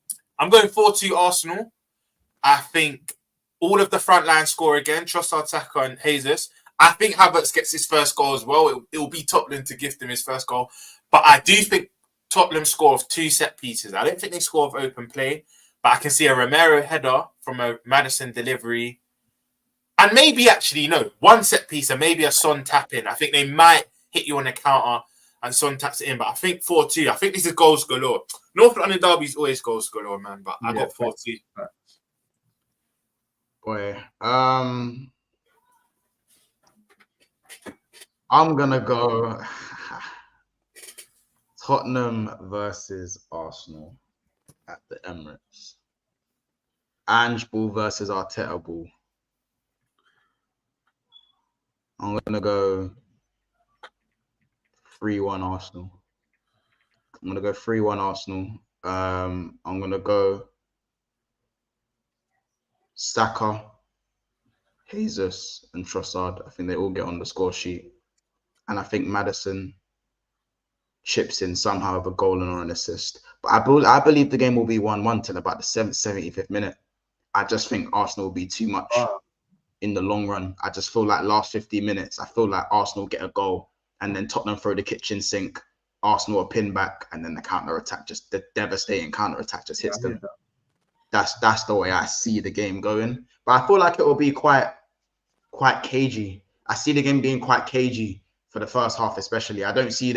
going 4-2 Arsenal. I think all of the front line score again. Trossard, Saka, and Jesus. I think Havertz gets his first goal as well. It will be Tottenham to gift him his first goal. But I do think Tottenham score of 2 set pieces. I don't think they score of open play. But I can see a Romero header from a Madison delivery. And maybe actually, no, 1 set piece and maybe a Son tap in. I think they might hit you on the counter and Son taps it in. But I think 4-2. I think this is goals galore. North London Derby is always goals galore, man. But I got 4-2. Boy, I'm gonna go Tottenham versus Arsenal at the Emirates. Ange ball versus Arteta ball. I'm gonna go 3-1 Arsenal. I'm gonna go 3-1 Arsenal. I'm gonna go Saka, Jesus, and Trossard. I think they all get on the score sheet. And I think Madison chips in somehow with a goal and or an assist. But I believe the game will be 1-1 till about the 75th minute. I just think Arsenal will be too much in the long run. I just feel like last 50 minutes, I feel like Arsenal get a goal and then Tottenham throw the kitchen sink, Arsenal a pin back, and then the counter-attack, just the devastating counter-attack just hits them. That's the way I see the game going. But I feel like it will be quite cagey. I see the game being quite cagey for the first half, especially. I don't see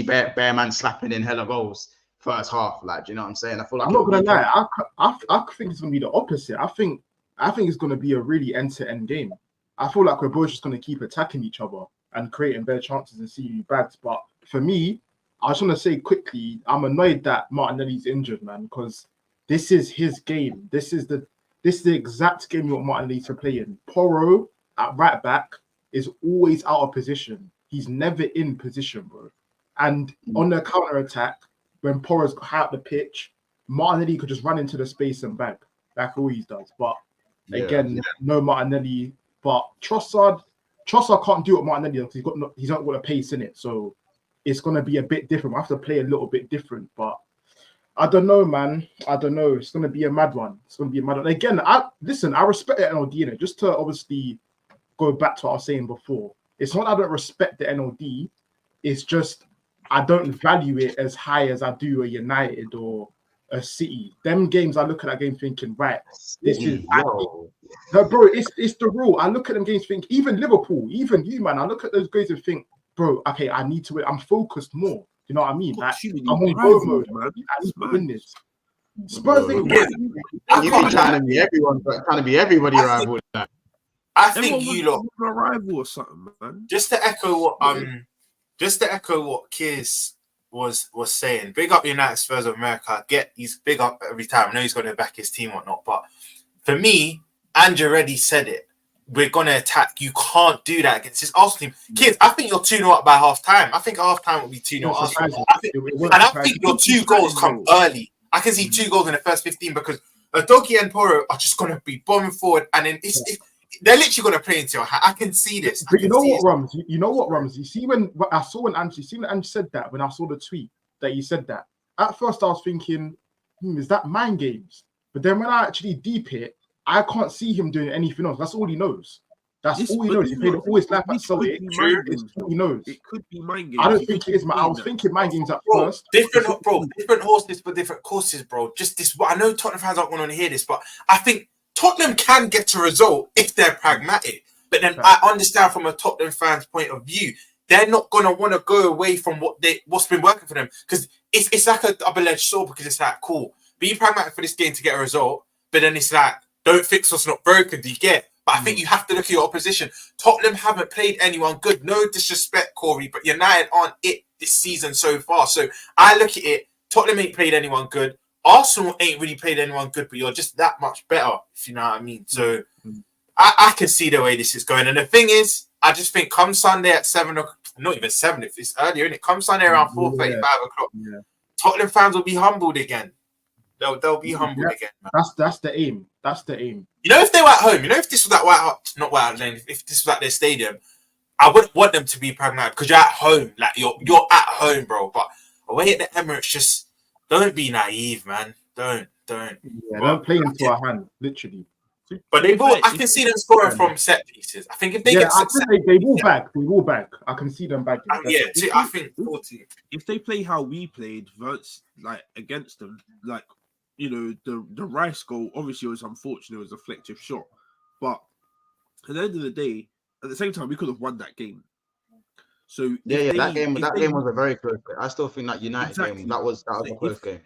Bear Man slapping in hella goals first half. Like, do you know what I'm saying? I feel like I'm not gonna lie. I think it's gonna be the opposite. I think it's gonna be a really end-to-end game. I feel like we're both just gonna keep attacking each other and creating better chances and see who bags. But for me, I just want to say quickly, I'm annoyed that Martinelli's injured, man, because this is his game. This is the exact game you want Martinelli to play in. Porro at right back is always out of position. He's never in position, bro. And on the counter attack, when Porro's high up the pitch, Martinelli could just run into the space and bag. That's all he does. But again, no Martinelli. But Trossard Trossard can't do it Martinelli because he's not got the pace in it. So it's gonna be a bit different. We have to play a little bit different, but I don't know, man. I don't know. It's gonna be a mad one. It's gonna be a mad one. Again, I respect the NLD in it. Just to obviously go back to what I was saying before. It's not I don't respect the NLD. It's just I don't value it as high as I do a United or a City. Them games, I look at that game thinking, right, this is no, bro. It's the rule. I look at them games thinking, even Liverpool, even you, man. I look at those games and think, bro, okay, I need to win. I'm focused more. You know what I mean? Like, I'm on go mode, man. I need to win this. Spurs, you've been trying to be everyone, but trying to be everybody rival. I think you lot a rival or something, man. Just to echo what Kears was saying. Big up United Spurs of America. He's big up every time. I know he's going to back his team or whatnot, but for me, Andrew already said it. We're going to attack. You can't do that against this Arsenal team. Kids, I think you're 2-0 up by half time. I think half time will be 2-0 Arsenal. I think your 2 goals come early. I can see 2 goals in the first 15 because Udogie and Porro are just going to be bombing forward, and then they're literally going to play into your hand. I can see this. But you know what, Rums? You know what, Rums? You see when Andrew said that, when I saw the tweet that he said that, at first I was thinking, is that mind games? But then when I actually deep it, I can't see him doing anything else. That's all he knows. That's all he knows. He played all his life at Celtic. It's all he knows. It could be mind games. I don't think it is, man. I was thinking mind games at first. Different horses for different courses, bro. Just this. I know Tottenham fans aren't going to hear this, but I think Tottenham can get a result if they're pragmatic. But then I understand from a Tottenham fan's point of view, they're not going to want to go away from what's been working for them. Because it's like a double-edged sword, because it's like, cool, be pragmatic for this game to get a result. But then it's like, don't fix what's not broken, do you get? But I think you have to look at your opposition. Tottenham haven't played anyone good. No disrespect, Corey, but United aren't it this season so far. So I look at it, Tottenham ain't played anyone good. Arsenal ain't really played anyone good, but you're just that much better, if you know what I mean. So I can see the way this is going. And the thing is, I just think come Sunday at 7 o'clock, not even 7, if it's earlier, isn't it? Come Sunday around 4:35 o'clock, Tottenham fans will be humbled again. They'll be humbled again, man. That's the aim. That's the aim. You know, if they were at home, if this was at not White Hart Lane, if this was at their stadium, I wouldn't want them to be pragmatic because you're at home. Like you're at home, bro. But away at the Emirates, just don't be naive, man. Don't. Yeah, don't play into our hand, literally. But they will. I can see them scoring from set pieces. I think if they get they will back. They will back. I can see them back. I think 40. If they play how we played, like against them, like. You know, the Rice goal obviously was unfortunate. It was a deflective shot, but at the end of the day, at the same time, we could have won that game. So that game was a very close game. I still think that United game that was a close game.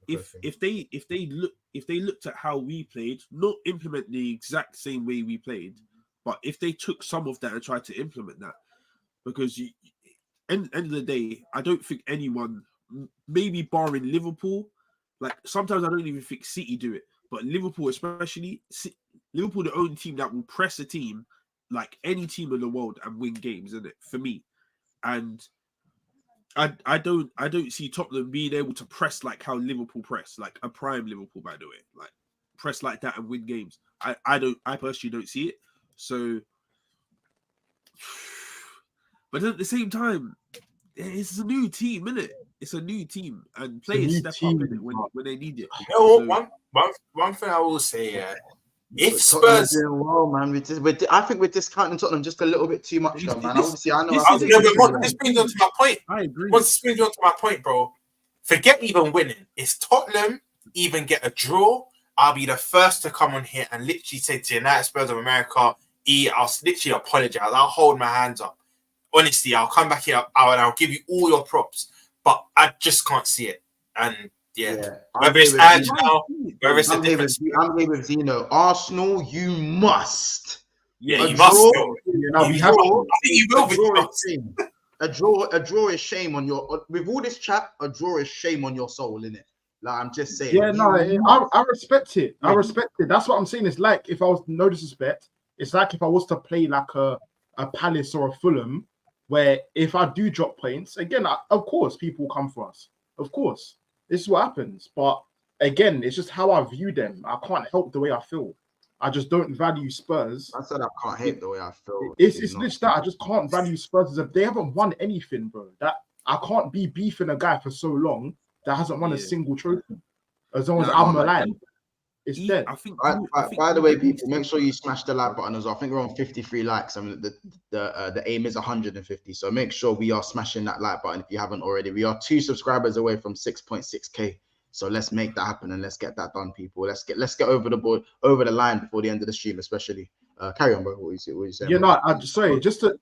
If they looked at how we played, not implement the exact same way we played, but if they took some of that and tried to implement that, because end of the day, I don't think anyone, maybe barring Liverpool. Like, sometimes I don't even think City do it. But Liverpool especially, Liverpool the only team that will press a team like any team in the world and win games, isn't it? For me. And I don't see Tottenham being able to press like how Liverpool press, like a prime Liverpool, by the way. Like, press like that and win games. I personally don't see it. So, but at the same time, it's a new team, isn't it? It's a new team, and players step up in it when they need it. You know what? One thing I will say, if Spurs, well, man, I think we're discounting Tottenham just a little bit too much, though, man. Obviously, I know. This brings on to my point. I agree. Once this brings on to my point, bro. Forget even winning. If Tottenham even get a draw, I'll be the first to come on here and literally say to United Spurs of America, I'll literally apologize. I'll hold my hands up. Honestly, I'll come back here and I'll give you all your props. But I just can't see it. And whether it's Ange now, whether it's a different... I'm here with Zeno. Arsenal, you must. Yeah, you must. A draw is shame on your... With all this chat, a draw is shame on your soul, innit? Like, I'm just saying. Yeah, no, I respect it. I respect it. That's what I'm saying. It's like, if I was, no disrespect, it's like if I was to play like a Palace or a Fulham, where if I do drop points, again, of course, people will come for us. Of course. This is what happens. But again, it's just how I view them. I can't help the way I feel. I just don't value Spurs. I said I can't hate the way I feel. It's literally that I just can't value Spurs as if they haven't won anything, bro. That I can't be beefing a guy for so long that hasn't won a single trophy. As long as I'm alive, it's dead. By the way, people, make sure you smash the like button as well. I think we're on 53 likes. I mean, the aim is 150. So make sure we are smashing that like button if you haven't already. We are 2 subscribers away from 6.6k. So let's make that happen and let's get that done, people. Let's get over the line before the end of the stream, especially. Carry on, bro. What you saying? Yeah, no, I'm sorry. Just to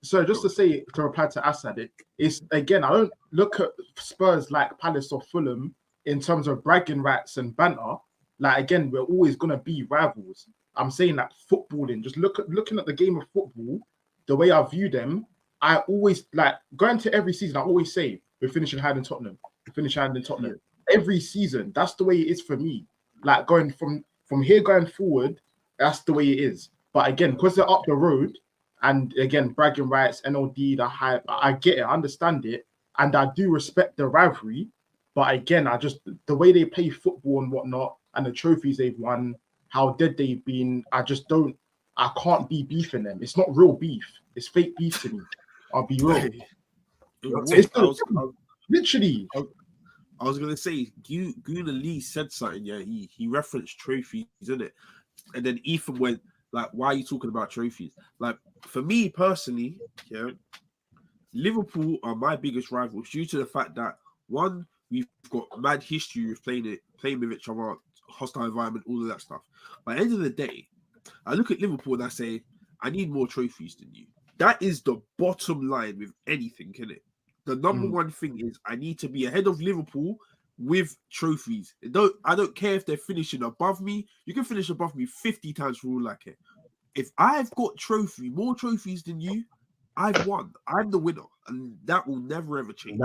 say, to reply to Assad, it's again, I don't look at Spurs like Palace or Fulham in terms of bragging rights and banter. Like again, we're always gonna be rivals. I'm saying that footballing, just looking at the game of football, the way I view them, I always like going to every season. I always say we're finishing higher than Tottenham. We're finishing higher than Tottenham. Every season, that's the way it is for me. Like going from here going forward, that's the way it is. But again, because they're up the road, and again, bragging rights, NLD, the hype, I get it, I understand it, and I do respect the rivalry. But again, the way they play football and whatnot, and the trophies they've won, how dead they've been, I can't be beefing them. It's not real beef. It's fake beef to me. I'll be real. Literally. I was gonna say, Guna Lee said something. Yeah, he referenced trophies, isn't it? And then Ethan went like, "Why are you talking about trophies?" Like for me personally, yeah, Liverpool are my biggest rivals due to the fact that one, we've got mad history with playing with each other, hostile environment, all of that stuff. By the end of the day, I look at Liverpool and I say, I need more trophies than you. That is the bottom line with anything, isn't it? The number one thing is I need to be ahead of Liverpool with trophies. I don't care if they're finishing above me. You can finish above me 50 times for all I care. If I've got more trophies than you, I've won. I'm the winner, and that will never ever change.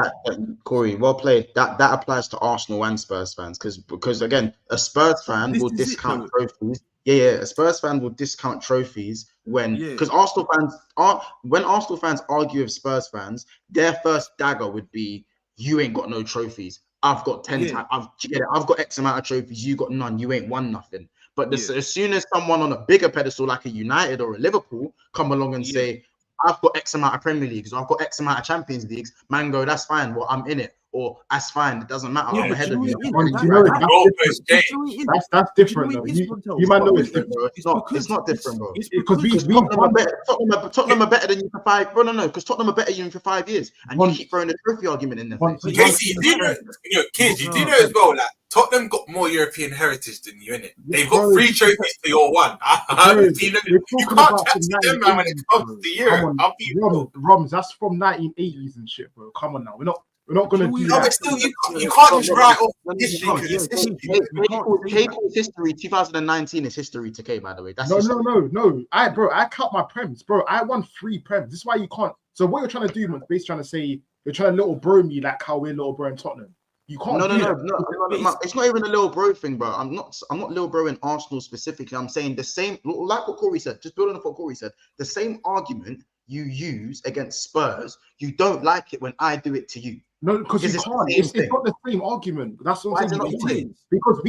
Corey, well played. That applies to Arsenal and Spurs fans because again, a Spurs fan will discount trophies. Yeah, a Spurs fan will discount trophies because Arsenal fans argue with Spurs fans, their first dagger would be, you ain't got no trophies. I've got 10 times. I've got X amount of trophies. You got none. You ain't won nothing. But as soon as someone on a bigger pedestal like a United or a Liverpool come along and say, I've got X amount of Premier Leagues, or I've got X amount of Champions Leagues, man go, that's fine. Well, I'm in it. Or that's fine. It doesn't matter. I'm ahead of you. That's different. You might know it's different. It's not different, bro. Because Tottenham are better than you for 5. Bro, no, because Tottenham are better than you for 5 years, and you keep throwing the trophy argument in there. Casey, you do know as well, like Tottenham got more European heritage than you, innit? They've got 3 trophies to your 1. You can't chat to them, man, when it comes to Europe. Roms, that's from 1980s and shit, bro. Come on now, we're not gonna do that. But still, you can't just write off history because it's history. 2019 is history to K, by the way. That's no. I count my prems, bro. I won 3 prems. This is why you can't. So what you're trying to do, man, basically trying to say you're trying to little bro me like how we're little bro in Tottenham. You can't. No. It's not even a little bro thing, bro. I'm not little bro in Arsenal specifically. I'm saying the same, like what Corey said. Just building on what Corey said. The same argument you use against Spurs, you don't like it when I do it to you. No, because you can't. It's not the same argument. That's what I'm saying. Because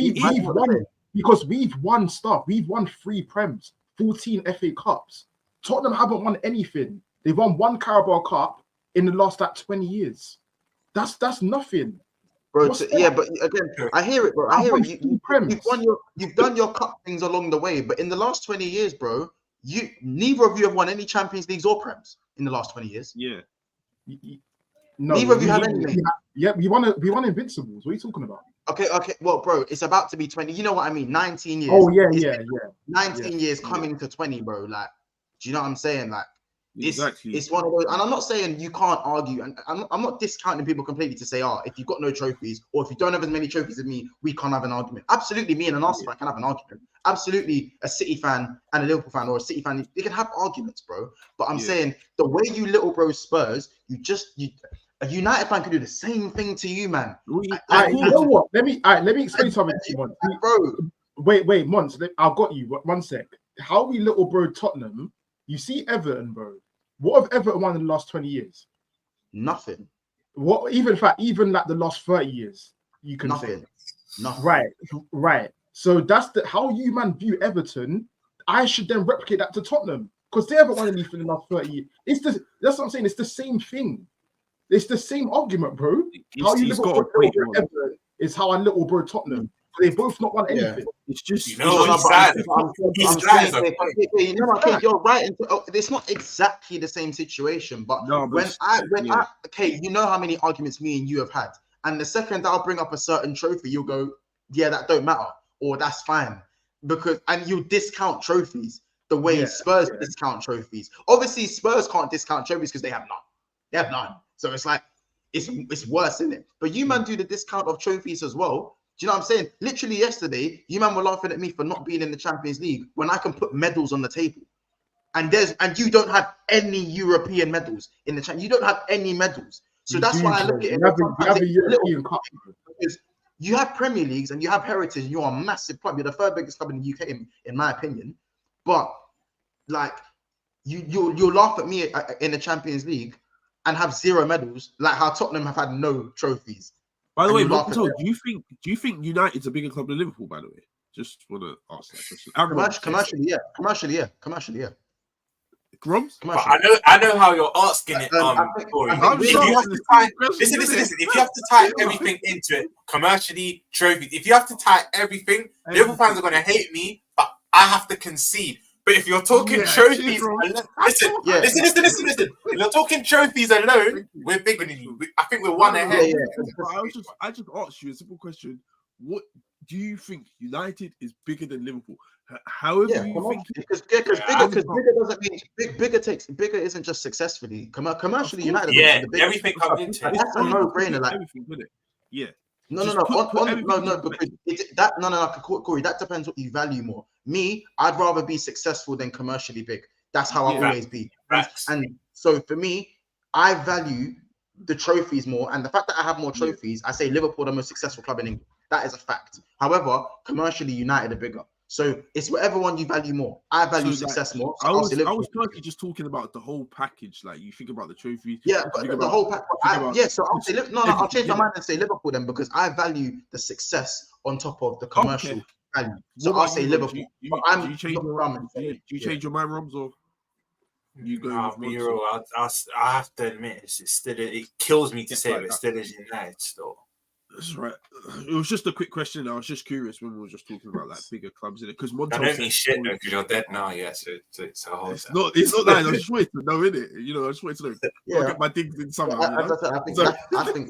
we've won stuff. We've won 3 Prems, 14 FA Cups. Tottenham haven't won anything. They've won 1 Carabao Cup in the last 20 years. That's nothing. Bro, but again, I hear it, bro. I hear it. You've done your cup things along the way, but in the last 20 years, bro, neither of you have won any Champions Leagues or Prems in the last 20 years. Yeah. No, neither of you have anything. Yeah, we won Invincibles. What are you talking about? Okay. Well, bro, it's about to be 20. You know what I mean? 19 years. Oh, yeah. 19 years coming to 20, bro. Like, do you know what I'm saying? Like, exactly. It's one of those, and I'm not saying you can't argue, and I'm not discounting people completely to say, if you've got no trophies, or if you don't have as many trophies as me, we can't have an argument. Absolutely, me and an Arsenal fan can have an argument. Absolutely, a City fan and a Liverpool fan, or a City fan, they can have arguments, bro. But I'm saying the way you little bro Spurs, a United fan can do the same thing to you, man. You know what? Let me explain something to you, Mons. Bro. Wait, Mons. I've got you. 1 sec. How we little bro Tottenham? You see Everton, bro. What have Everton won in the last 20 years? Nothing. What? Even like the last 30 years, you can say. Nothing. Right. So that's how you man view Everton. I should then replicate that to Tottenham because they haven't won anything in the last 30 years. That's what I'm saying. It's the same thing. It's the same argument, bro. How you Liverpool Everton is how I little bro Tottenham. They both not won anything. It's just he's sad. You're right. It's not exactly the same situation, but okay, you know how many arguments me and you have had, and the second I'll bring up a certain trophy, you'll go, yeah, that don't matter, or that's fine, and you discount trophies the way Spurs discount trophies. Obviously, Spurs can't discount trophies because they have none. They have none. So it's like it's worse, isn't it? But you man do the discount of trophies as well. Do you know what I'm saying? Literally yesterday, you man were laughing at me for not being in the Champions League when I can put medals on the table. And you don't have any European medals in the Champions. You don't have any medals. So that's why I look at it. You have a European Cup. Because you have Premier Leagues and you have Heritage, and you're a massive club. You're the third biggest club in the UK, in my opinion. But like you'll laugh at me in the Champions League and have 0 medals, like how Tottenham have had no trophies. By the way, do you think United's a bigger club than Liverpool? By the way, just want to ask that question. Commercially, yeah. Grubs? I know how you're asking it. Listen. If you have to tie everything into it, commercially, trophies. If you have to tie everything, Liverpool fans are going to hate me, but I have to concede. But if you're talking trophies, listen. If you're talking trophies alone, we're bigger than you. I think we're one ahead. I just asked you a simple question. What do you think United is bigger than Liverpool? However you think, because bigger doesn't mean bigger isn't just successfully. Commercially, United. Everything comes into it. That's a no-brainer. Like everything, isn't it? Yeah. No, Corey, that depends what you value more. Me, I'd rather be successful than commercially big. That's how I'll always be. And so for me, I value the trophies more. And the fact that I have more trophies, I say Liverpool are the most successful club in England. That is a fact. However, commercially, United are bigger. So it's whatever one you value more. I value success more. So I was personally just talking about the whole package. Like you think about the trophies. Yeah, but the whole package. So I'll say I'll change my mind and say Liverpool then, because I value the success on top of the commercial value. So I'll say Liverpool. Do you change your mind, Robs, or you go? I have to admit, it kills me to say it, but still is United still. That's right. It was just a quick question. I was just curious when we were just talking about like bigger clubs in it, because I don't mean shit though, because you're dead now. Yeah, so it's a whole. It's not that. I just wanted to know, innit? You know, I just wanted to know. I'll get my digs in summer. I think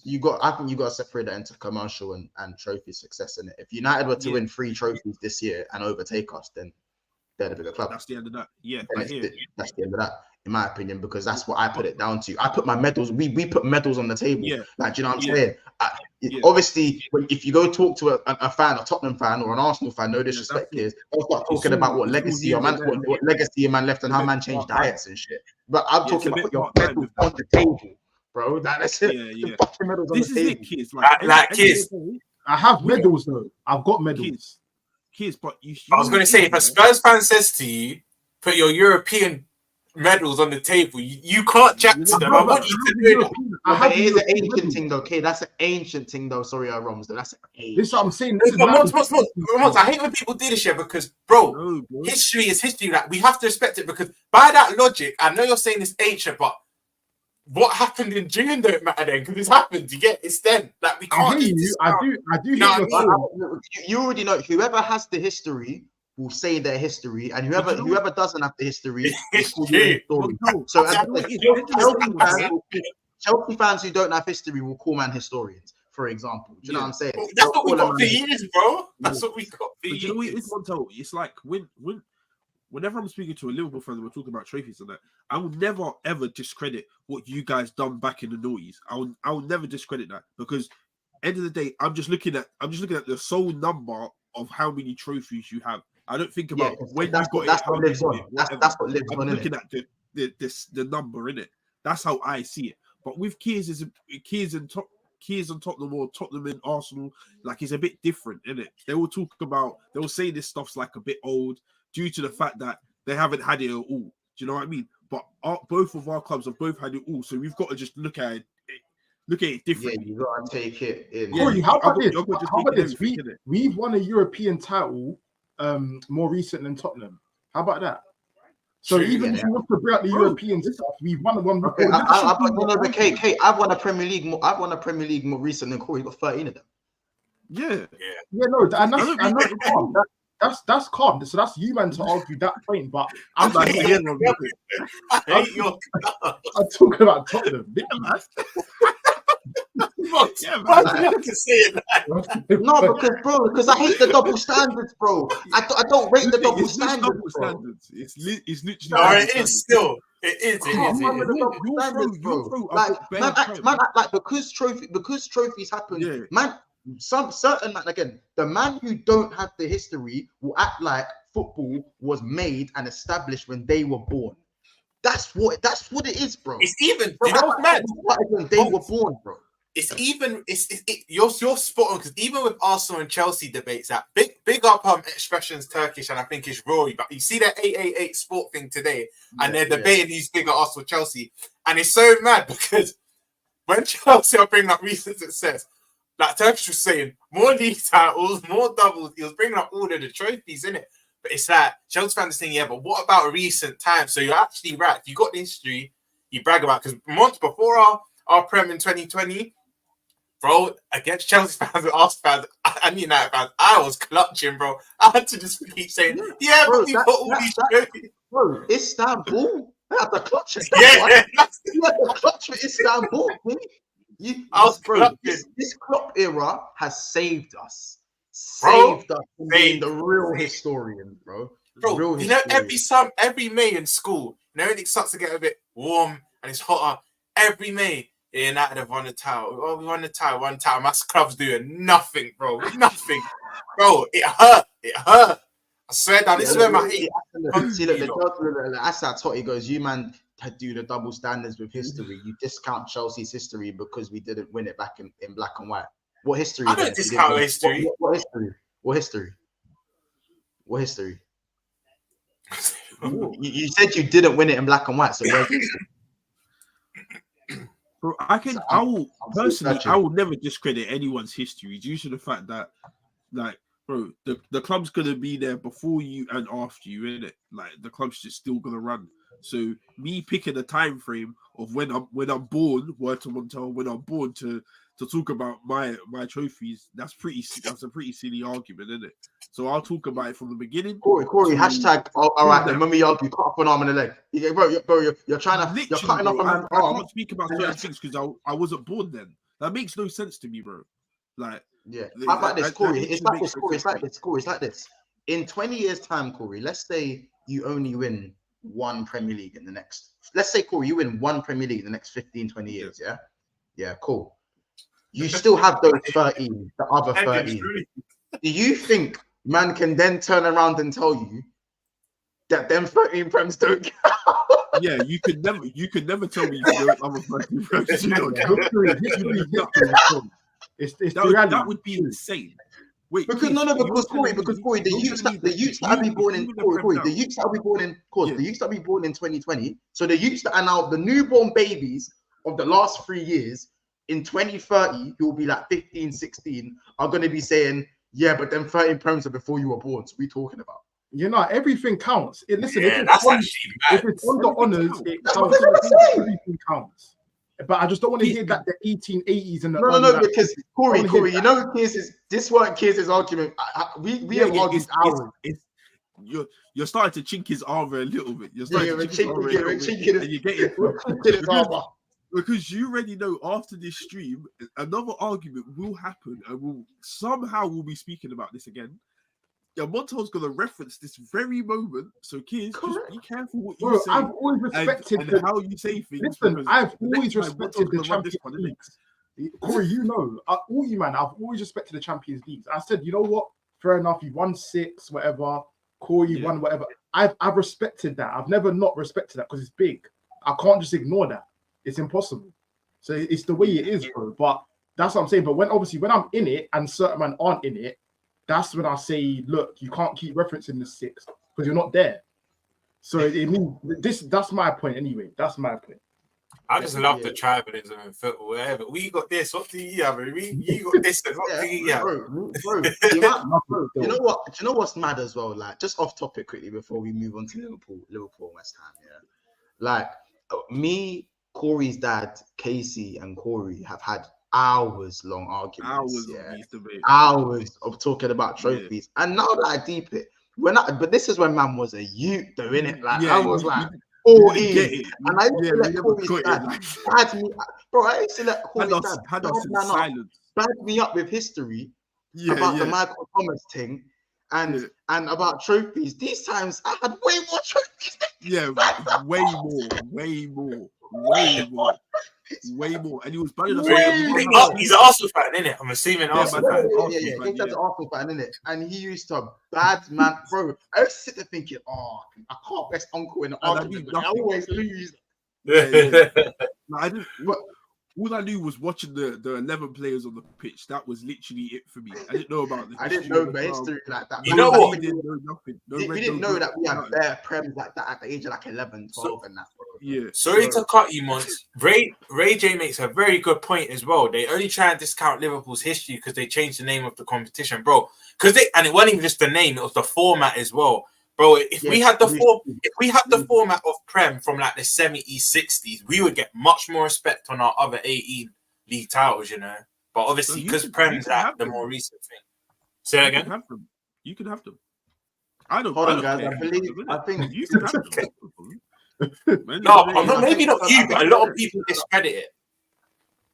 you got to separate that into commercial and trophy success in it. If United were to win 3 trophies this year and overtake us, then they're the bigger club. That's the end of that. Yeah, that's the end of that, in my opinion, because that's what I put it down to. I put my medals. We put medals on the table. Yeah. Like, do you know what I'm saying? Obviously, if you go talk to a fan, a Tottenham fan or an Arsenal fan, no disrespect here, they'll start talking about what legacy what legacy a man left and how man changed diets and shit. But I'm talking about your medals on the table, bro. That's it. Yeah. This is it, kids. Kids. I have medals though. I've got medals. Kids, but I was going to say, if a Spurs fan says to you, put your European medals on the table, you can't jack to them. I want you to do that. It is an ancient thing though, okay? That's an ancient thing though. Sorry, Roms, though. That's an ancient. This is what I'm saying. I hate when people do this shit because, bro, history is history. Like, we have to respect it, because by that logic, I know you're saying it's ancient, but what happened in June don't matter then, because it's happened. You get it's then. Like, we can't. I do. You already know. Whoever has the history will say their history, and whoever doesn't have the history will call you story. So Chelsea fans who don't have history will call man historians, for example. Do you know what I'm saying? That's what we got for years, bro. That's what we got for years. You know, it's like whenever I'm speaking to a Liverpool fan and we're talking about trophies and that, I will never ever discredit what you guys done back in the noughties. I will never discredit that, because end of the day, I'm just looking at the sole number of how many trophies you have. I don't think about when you got it. That's what lives on. That's what lives on. I'm looking at the number in it. That's how I see it. But with Kears and Tottenham, or Tottenham and Arsenal, like, it's a bit different, isn't it? They will say this stuff's like a bit old due to the fact that they haven't had it at all. Do you know what I mean? But both of our clubs have both had it all, so we've got to just look at it differently. Yeah, you got to take it in. Corey, how about this? We've won a European title more recent than Tottenham. How about that? So True, even if you want to bring out the European stuff, we've won one Okay, before. I've won a Premier League more recent than Corey. Got 13 of them. Yeah. Yeah, no, and I don't that's think calm. That's calm. So that's you, man, to argue that point. But I'm like, talking, yeah, I hate your I'm talking about Tottenham. yeah, man. Why do you have to say it like No, because I hate the double standards, bro. I don't rate the double It's not standards, double bro. standards. It's literally. No, double it standards. is still. It is. It Can't is. run It with is. the double Your standards, throw, bro. I've Like got bare man, time. man act like because trophies happen. Yeah. Man, some certain man again. The man who don't have the history will act like football was made and established when they were born. That's what it is, bro. It's even. You know what's mad? When they were born, bro. It's even. You're spot on because even with Arsenal and Chelsea debates, that big up expressions Turkish and I think it's Rory. But you see that 888 sport thing today, and they're debating these bigger Arsenal Chelsea, and it's so mad because when Chelsea are bringing up recent success, like Turkish was saying, more league titles, more doubles. He was bringing up all of the trophies in it. But it's like Chelsea fans are saying, yeah, but what about recent times? So you're actually right. You got the history you brag about because months before our Prem in 2020. Bro, against Chelsea fans and Arsenal fans and United fans, I was clutching, bro. I had to just keep saying, yeah, Bro, but we got all these trophies. Bro, Istanbul. I had the clutch it. Yeah, You had the clutch for Istanbul. I was bro, clutching. this Klopp era has saved us. Bro, Saved us from being the real historian, bro. Bro, Real you know, historian. every May in school, you know, when it starts to get a bit warm and it's hotter, every May, United have won the title. Oh, we won the title one time. My club's doing nothing, bro. Nothing. Bro, it hurt. It hurt. I swear down. This is where my hate. See, look, that's how Totti goes. You man do the double standards with history. You discount Chelsea's history because we didn't win it back in black and white. What history? I don't discount history. What history? What history? What history? You said you didn't win it in black and white, so where's history? Bro, I will never discredit anyone's history due to the fact that, like, bro, the club's gonna be there before you and after you, isn't it? Like, the club's just still gonna run. So me picking a time frame of when I'm born, word to Montel, when I'm born to talk about my trophies, that's a pretty silly argument, isn't it? So I'll talk about it from the beginning. Corey, hashtag. Oh, all right, then when we argue, cut off an arm and a leg. Bro, you're trying to. You're cutting off a man's arm. I can't speak about certain things because I wasn't born then. That makes no sense to me, bro. Like, yeah. How about this, Corey? It's like this. In 20 years' time, Corey, let's say you only win one Premier League in the next. Let's say, Corey, you win one Premier League in the next 15, 20 years. Yeah. Yeah. Cool. You still have those 13, the other 13. Do you think man can then turn around and tell you that them 13 Prems don't count? Yeah, you could never tell me those other 13 Prems. That would be insane. Wait, because Corey, the youths that be born in 2020. So the youths that are now the newborn babies of the last 3 years in 2030, who will be like 15, 16, are going to be saying, yeah, but them 13 Prems are before you were born. So we talking about. You know, everything counts. Listen, Yeah, if it's on the honours, it counts. Everything counts. But I just don't want to hear that the 1880s and the no, because Corey, you know, this weren't Kears' argument. We have argued hours. You're starting to chink his armor a little bit. You're starting to chink his armor. Because you already know after this stream, another argument will happen, and we'll be speaking about this again. Yeah, Montel's gonna reference this very moment, so kids, just be careful what you say. I've always respected and how you say things. Listen, I've always respected the Champions League. Corey, you know, I've always respected the Champions League. I said, you know what? Fair enough. You won 6, whatever. Corey won, whatever. I've respected that. I've never not respected that because it's big. I can't just ignore that. It's impossible. So it's the way it is, bro. But that's what I'm saying. But when I'm in it and certain men aren't in it, that's when I say, look, you can't keep referencing the 6 because you're not there. So it means that's my point anyway. That's my point. I just love the tribalism and football. Whatever. We got this. What do you have? You got this. And what do you have? Bro, you know what? Do you know what's mad as well? Like, just off topic quickly before we move on to Liverpool, West Ham. Yeah, like me, Corey's dad, Casey, and Corey have had hours-long arguments. Hours of talking about trophies. And now that I deep it, we're not. But this is when man was a youth, though, innit? Like I was like 14, and I used to let Corey's dad bad me. Bro, I used to let Corey's dad bad me up with history about the Michael Thomas thing and about trophies. These times I had way more trophies. Way more. And he was bad enough. He's an Arsenal fan, innit? I'm assuming Arsenal fan. He's an Arsenal fan, innit? And he used to bad man, bro. I used to sit there thinking, I can't best uncle in the argument. I always lose. I didn't. All I knew was watching the 11 players on the pitch. That was literally it for me. I didn't know about the I didn't know the history like that. You know what? We didn't know nothing. We didn't know that we had bare prems like that at the age of like 11, 12 and that. Yeah. Sorry to cut you, Mons. Ray J makes a very good point as well. They only try and discount Liverpool's history because they changed the name of the competition, bro. And it wasn't even just the name; it was the format as well. Bro, if we had the format of Prem from like the 70s, 60s, we would get much more respect on our other 18 league titles, you know. But obviously, because Prem's like the more recent thing. Say that again. You can have them. I don't. Hold on, guys. I think you can have them. No, maybe not you, but a lot of people discredit it.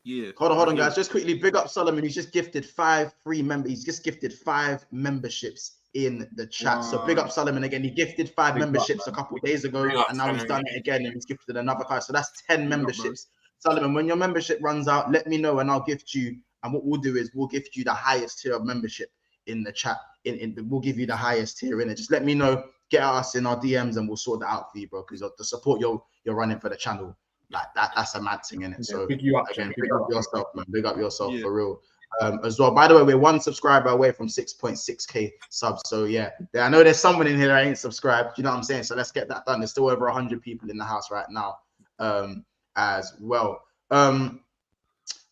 Yeah. Hold on, guys. Just quickly, big up Solomon. He's just gifted 5 free members. He's just gifted 5 memberships in the chat. So big up Solomon again. He gifted 5 memberships a couple of days ago, and now he's done it again, and he's gifted another 5. So that's 10 memberships. Solomon, when your membership runs out, let me know, and I'll gift you. And what we'll do is we'll gift you the highest tier of membership in the chat. We'll give you the highest tier in it. Just let me know. Get us in our DMs, and we'll sort that out for you, bro. Because the support you're running for the channel, like that's a mad thing in it. So big you up, again, big up yourself, man. Big up yourself for real. As well. By the way, we're 1 subscriber away from 6.6k subs. So yeah, I know there's someone in here that ain't subscribed. You know what I'm saying? So let's get that done. There's still over 100 people in the house right now, as well.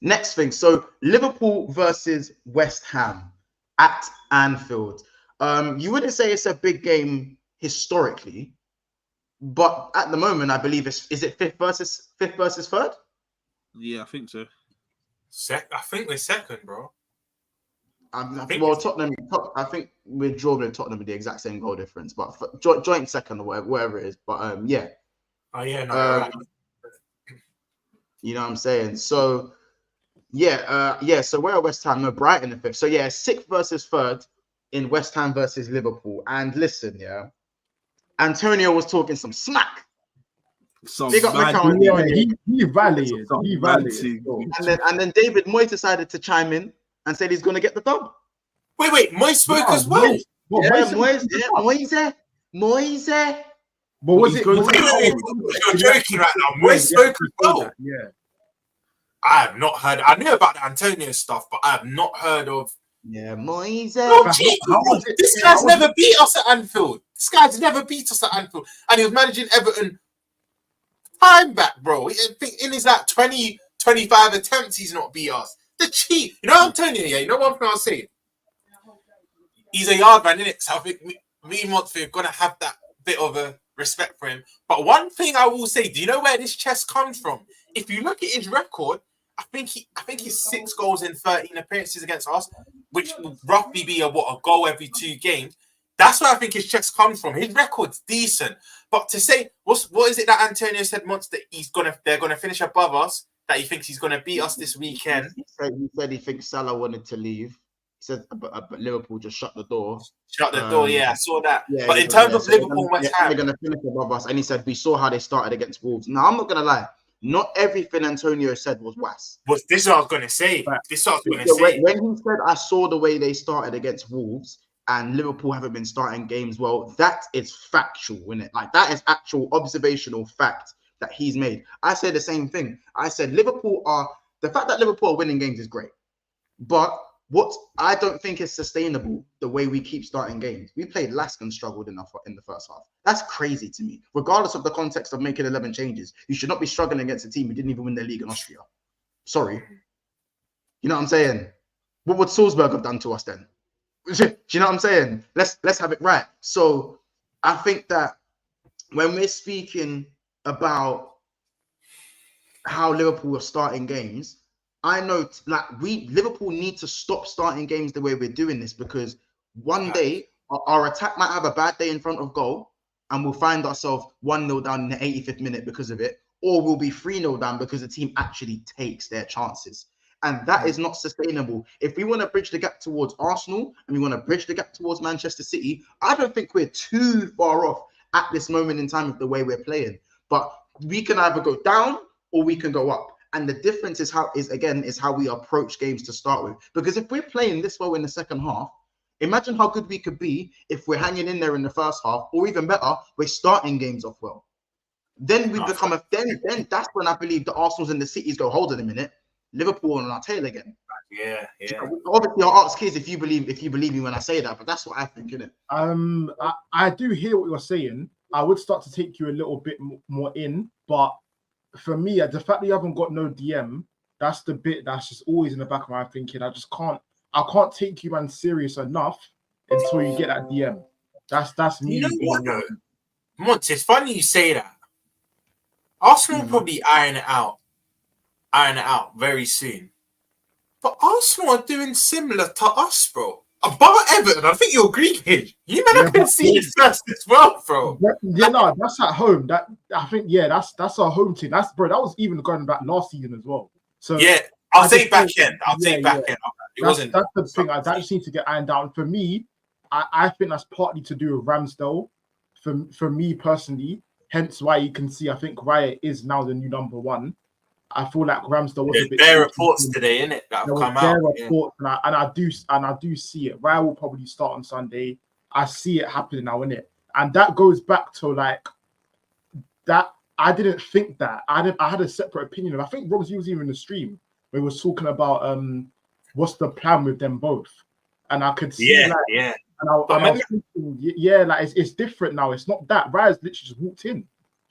Next thing. So Liverpool versus West Ham at Anfield. You wouldn't say it's a big game historically, but at the moment, I believe is it fifth versus third? Yeah, I think so. I think we're second, bro. Tottenham. I think we're drawing with Tottenham with the exact same goal difference, but joint second or whatever it is. But yeah. Oh yeah, no. You know what I'm saying? So yeah. So we're at West Ham, no Brighton in 5th. So yeah, 6th versus 3rd in West Ham versus Liverpool. And listen, yeah, Antonio was talking some smack. He rallied. And then David Moyes decided to chime in and said he's going to get the dub. Wait, Moyes spoke as well. Moyes. But was it? You're joking right now. Moyes spoke as well. Yeah. I have not heard. I knew about the Antonio stuff, but I have not heard of. Yeah, Moyes. This guy's never beat us at Anfield. And he was managing Everton time back, bro. In his like 20, 25 attempts, he's not beat us. The cheat. You know, Antonio, yeah, you know one thing I'll say? He's a yard man, innit? So I think me and Montfort are going to have that bit of a respect for him. But one thing I will say, do you know where this chest comes from? If you look at his record, I think he's 6 goals in 13 appearances against us, which will roughly be a goal every 2 games. That's where I think his chest comes from. His record's decent, but to say what is it that Antonio said once that they're gonna finish above us, that he thinks he's gonna beat us this weekend. He said he thinks Salah wanted to leave. He said, but Liverpool just shut the door. Yeah, I saw that. Yeah, but in terms of Liverpool and West Ham, they're gonna finish above us. And he said we saw how they started against Wolves. Now I'm not gonna lie. Not everything Antonio said was was. But this is what I was gonna say. When he said I saw the way they started against Wolves, and Liverpool haven't been starting games well, that is factual, isn't it? Like, that is actual observational fact that he's made. I said the same thing. I said the fact that Liverpool are winning games is great. But what I don't think is sustainable, the way we keep starting games. We played Lask and struggled in the first half. That's crazy to me. Regardless of the context of making 11 changes, you should not be struggling against a team who didn't even win their league in Austria. Sorry. You know what I'm saying? What would Salzburg have done to us then? Do you know what I'm saying? Let's have it right. So I think that when we're speaking about how Liverpool are starting games, I know Liverpool need to stop starting games the way we're doing this, because one day our attack might have a bad day in front of goal and we'll find ourselves 1-0 down in the 85th minute because of it, or we'll be 3-0 down because the team actually takes their chances. And that is not sustainable. If we want to bridge the gap towards Arsenal and we want to bridge the gap towards Manchester City, I don't think we're too far off at this moment in time of the way we're playing. But we can either go down or we can go up. And the difference is how we approach games to start with. Because if we're playing this well in the second half, imagine how good we could be if we're hanging in there in the first half, or even better, we're starting games off well. Then we become then that's when I believe the Arsenals and the Cities go, hold on a minute, Liverpool on our tail again. Yeah. Obviously, I'll ask kids if you believe me when I say that, but that's what I think, innit? I do hear what you're saying. I would start to take you a little bit more in, but for me, the fact that you haven't got no DM, that's the bit that's just always in the back of my thinking. I can't take you man serious enough until you get that DM. That's me. You know what though? Monts, it's funny you say that. Arsenal will probably iron it out very soon. But Arsenal are doing similar to us, bro. Bar Everton, I think you're agree, kid. You man can see it first as well, bro. That's at home. That's our home team. That was even going back last season as well. So yeah, I'll take back end. That's the thing. That just needs to get ironed out. For me, I think that's partly to do with Ramsdale. For me personally, hence why you can see I think Raya is now the new number one. I feel like Ramsdale was a bit. There are reports today, innit, that have come out. Reports, and I do see it. Raya will probably start on Sunday. I see it happening now, innit? And that goes back to like that. I didn't think that. I had a separate opinion. I think Robs was even in the stream where he was talking about what's the plan with them both, and I could see And I was thinking, like it's different now. It's not that Raya's literally just walked in.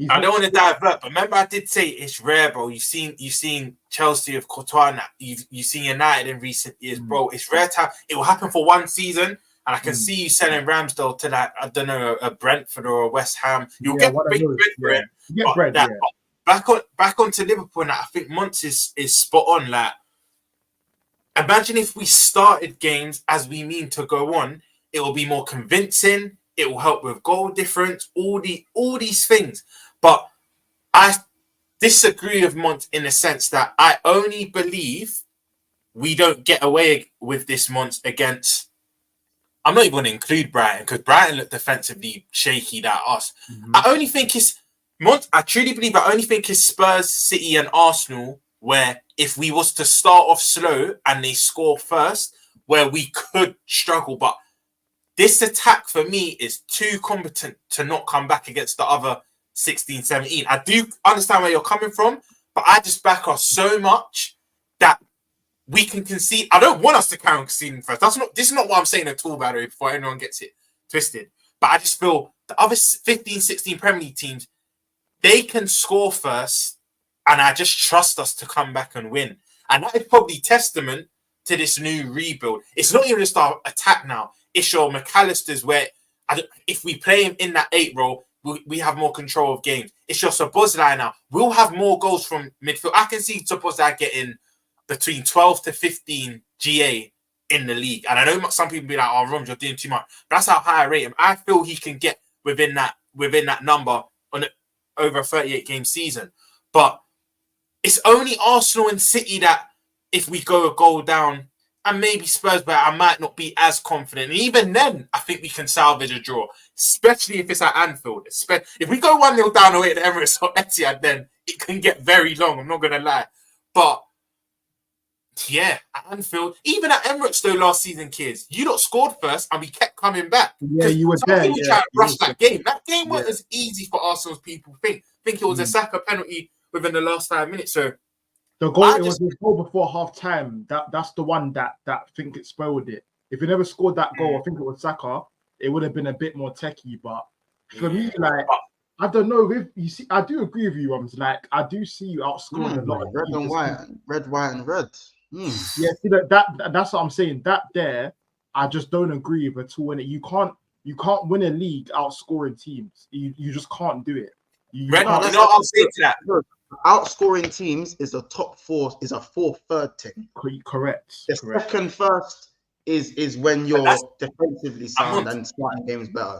I don't want to divert, but remember I did say it's rare, bro. You've seen Chelsea of Courtois. You've seen United in recent years, bro. It's rare time. It will happen for one season, and I can see you selling Ramsdale to that. I don't know, a Brentford or a West Ham. You'll get big bread for it. Get bread. Back onto Liverpool, and I think Monts is spot on. Like, imagine if we started games as we mean to go on. It will be more convincing. It will help with goal difference. All these things. But I disagree with Mont in the sense that I only believe we don't get away with this Mont against. I'm not even going to include Brighton because Brighton look defensively shaky than us. I only think it's Mont. I truly believe I only think it's Spurs, City, and Arsenal where if we was to start off slow and they score first, where we could struggle. But this attack for me is too competent to not come back against the other 16, 17. I do understand where you're coming from, but I just back us so much that we can concede. I don't want us to carry on conceding first. This is not what I'm saying at all, by the way, before anyone gets it twisted. But I just feel the other 15, 16 Premier League teams, they can score first, and I just trust us to come back and win. And that is probably testament to this new rebuild. It's not even just our attack now. It's your McAllister's where if we play him in that 8 role, we have more control of games. It's your Szoboszlai now. We'll have more goals from midfield. I can see Szoboszlai getting between 12 to 15 GA in the league. And I know some people be like, oh, Roms, you're doing too much. That's how high I rate him. I feel he can get within that number on over a 38-game season. But it's only Arsenal and City that if we go a goal down, and maybe Spurs, but I might not be as confident. And even then, I think we can salvage a draw, especially if it's at Anfield. If we go 1-0 down away at the Emirates or Etihad, then it can get very long. I'm not going to lie. But, yeah, at Anfield, even at Emirates, though, last season, kids, you lot scored first and we kept coming back. Yeah, you were there. People try to rush that game. That game wasn't as easy for Arsenal's people think. I think it was a Saka penalty within the last 5 minutes. So, The goal, it was the goal before half time. That's the one that I think it spoiled it. If he never scored that goal, I think it was Saka, it would have been a bit more techie. But for me, like, I don't know. If you see, I do agree with you, Rums. Like, I do see you outscoring a lot of red and white, red, white, and red. Yeah, see that's what I'm saying. That there, I just don't agree with at all. And you can't win a league outscoring teams. You just can't do it. I'll say to that. Outscoring teams is a top four, is a 4/3 thing. Correct. The second first is when you're defensively sound and starting games better.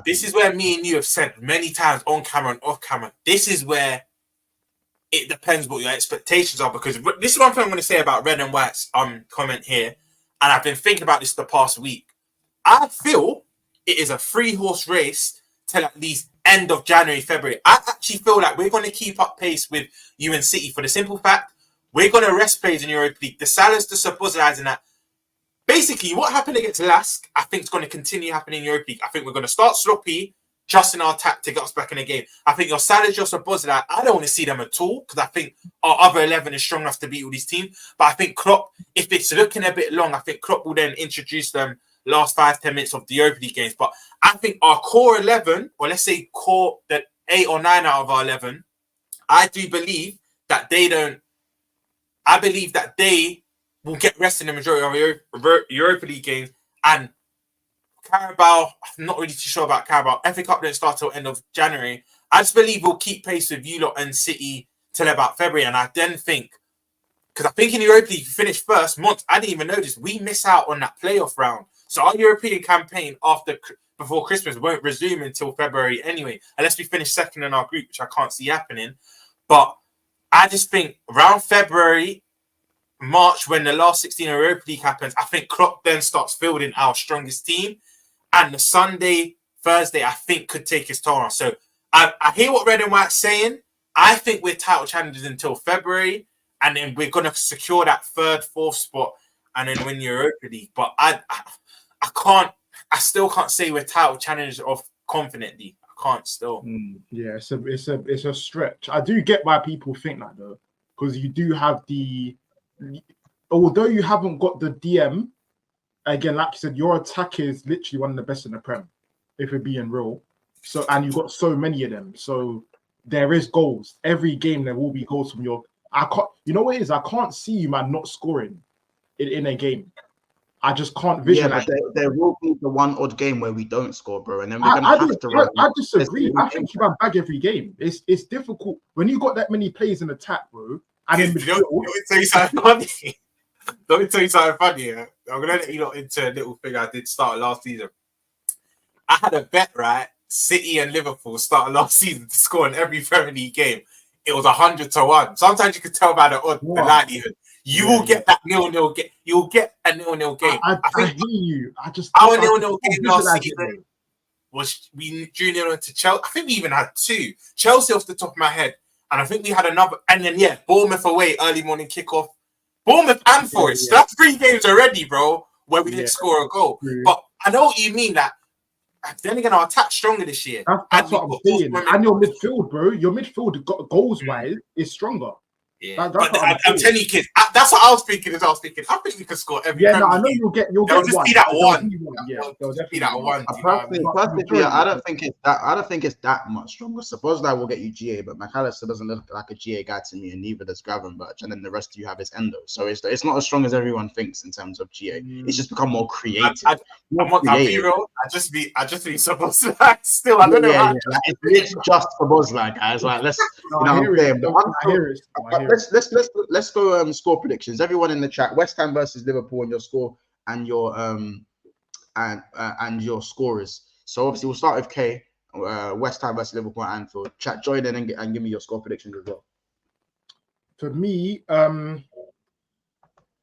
This is where me and you have said many times on camera and off camera. This is where it depends what your expectations are, because this is one thing I'm going to say about Red and White's comment here, and I've been thinking about this the past week. I feel it is a 3-horse race till at least end of January, February. I actually feel like we're going to keep up pace with you and City for the simple fact we're going to rest players in Europa League. The Salahs, the Szoboszlais, and that. Basically, what happened against Lask, I think, is going to continue happening in Europa League. I think we're going to start sloppy, just in our attack to get us back in the game. I think your Salahs, your Szoboszlais, I don't want to see them at all, because I think our other 11 is strong enough to beat all these teams. But I think Klopp, if it's looking a bit long, I think Klopp will then introduce them last 5-10 minutes of the Europa League games. But I think our core 11, or let's say core that 8 or 9 out of our 11, I do believe that they don't. I believe that they will get rest in the majority of Europa League games. And Carabao, I'm not really too sure about Carabao. FA Cup don't start till end of January. I just believe we'll keep pace with you lot and City till about February. And I then think, because I think in Europa League, you finish first month. I didn't even notice we miss out on that playoff round. So our European campaign before Christmas won't resume until February anyway, unless we finish second in our group, which I can't see happening. But I just think around February, March, when the last 16 Europa League happens, I think Klopp then starts fielding our strongest team. And the Sunday, Thursday, I think could take his toll on. So I hear what Red and White's saying. I think we're title challengers until February, and then we're going to secure that 3rd, 4th spot and then win Europa League. But I still can't say we're title challengers confidently. I can't still. Yeah, it's a stretch. I do get why people think that though, because you do have although you haven't got the DM, again, like you said, your attack is literally one of the best in the Prem, if we're being real. So, and you've got so many of them. So there is goals. Every game there will be goals from your. You know what it is? I can't see you, man, not scoring in a game. I just can't visualize. Yeah, but there will be the one odd game where we don't score, bro, and then we're gonna have to. I disagree. I think you can bag every game. It's difficult when you got that many players in attack, bro. And let me tell you something funny. Let me tell you something funny. Yeah? I'm gonna let you know into a little thing I did start last season. I had a bet, right? City and Liverpool started last season to score in every Premier League game. It was 100-1. Sometimes you could tell by the odd, the likelihood. You will get that 0-0 game. You'll get a 0-0 game. I hear you. Our 0-0 game last season was we drew 0 to Chelsea. I think we even had 2. Chelsea off the top of my head. And I think we had another. And then, Bournemouth away, early morning kickoff. Bournemouth and Forest. So that's 3 games already, bro, where we didn't score a goal. But I know what you mean, that. Then again, our attack's stronger this year. That's what I'm saying. And your midfield, bro. Your midfield, goals-wise, is stronger. Yeah, but I'm telling you, kids, that's what I was thinking. I think we could score every. Yeah, no, I know you'll get just one. Be that one. Yeah, they'll just be that one. Personally, I don't think it's that much stronger. Suppose I will get you GA, but McAllister doesn't look like a GA guy to me, and neither does Gravenberch. And then the rest of you have is Endo. So it's not as strong as everyone thinks in terms of GA. It's just become more creative. I'll be real. I just be supposed to still. I don't know. Like, it's just for Bozlai, guys. Like, let's I hear it. Let's go score predictions. Everyone in the chat: West Ham versus Liverpool, and your score and your and your scorers. So obviously we'll start with K. West Ham versus Liverpool at Anfield. Chat, join in and give me your score predictions as well. For me,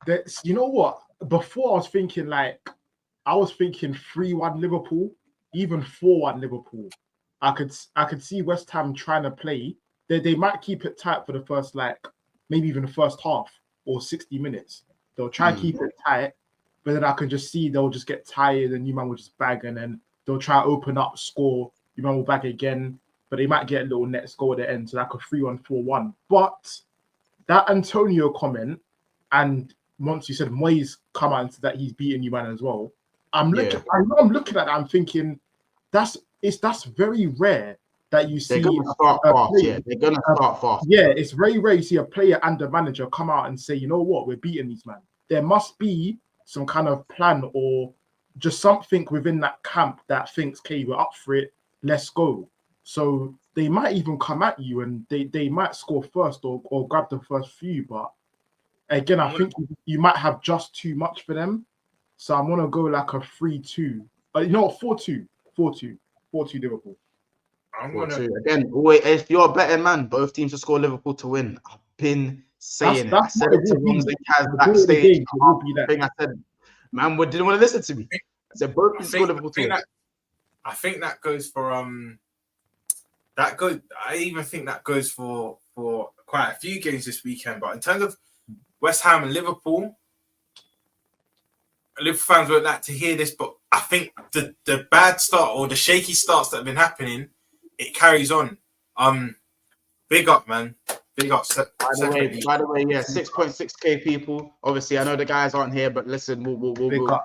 that's, you know what? Before I was thinking 3-1 Liverpool, even 4-1 Liverpool. I could see West Ham trying to play. They might keep it tight for the first maybe even the first half or 60 minutes. They'll try to keep it tight, but then I can just see they'll just get tired and Newman will just bag, and then they'll try to open up, score. Newman will bag again, but they might get a little net score at the end, so like a 3-1, 4-1. But that Antonio comment, and once you said Moyes come out and said that he's beating you, man, as well. I'm looking at that. I'm thinking that's very rare that you see. They're gonna start fast. Yeah, they're gonna start fast. Yeah, it's very rare you see a player and the manager come out and say, you know what, we're beating these man. There must be some kind of plan or just something within that camp that thinks, okay, we're up for it, let's go. So they might even come at you and they might score first or grab the first few. But again, I think you might have just too much for them. So I'm gonna go like a 3-2. You know what, 4-2 Liverpool. I'm gonna Again, always, if you're a betting man, both teams to score Liverpool to win. I've been saying That's it. I said it to Ron's and Kaz backstage. I said, man, didn't want to listen to me. I said both teams to score Liverpool to win. I think that goes for I even think that goes for quite a few games this weekend. But in terms of West Ham and Liverpool fans won't like to hear this, but I think the bad start or the shaky starts that have been happening, it carries on. Big up, man. Big up. By the way, yeah, 6.6k people. Obviously, I know the guys aren't here, but listen, we'll do a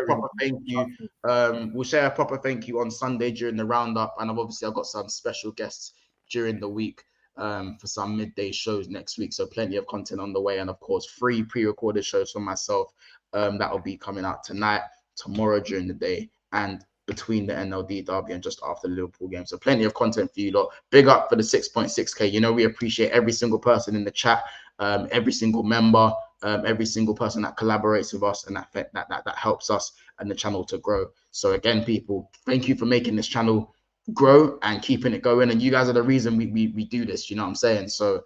proper thank you. We'll share a proper thank you on Sunday during the roundup, and I've got some special guests during the week for some midday shows next week. So plenty of content on the way, and of course, free pre-recorded shows for myself. That will be coming out tonight, tomorrow during the day, and between the NLD derby and just after the Liverpool game. So plenty of content for you lot. Big up for the 6.6k. You know, we appreciate every single person in the chat, every single member, every single person that collaborates with us, and that helps us and the channel to grow. So again, people, thank you for making this channel grow and keeping it going. And you guys are the reason we do this, you know what I'm saying? So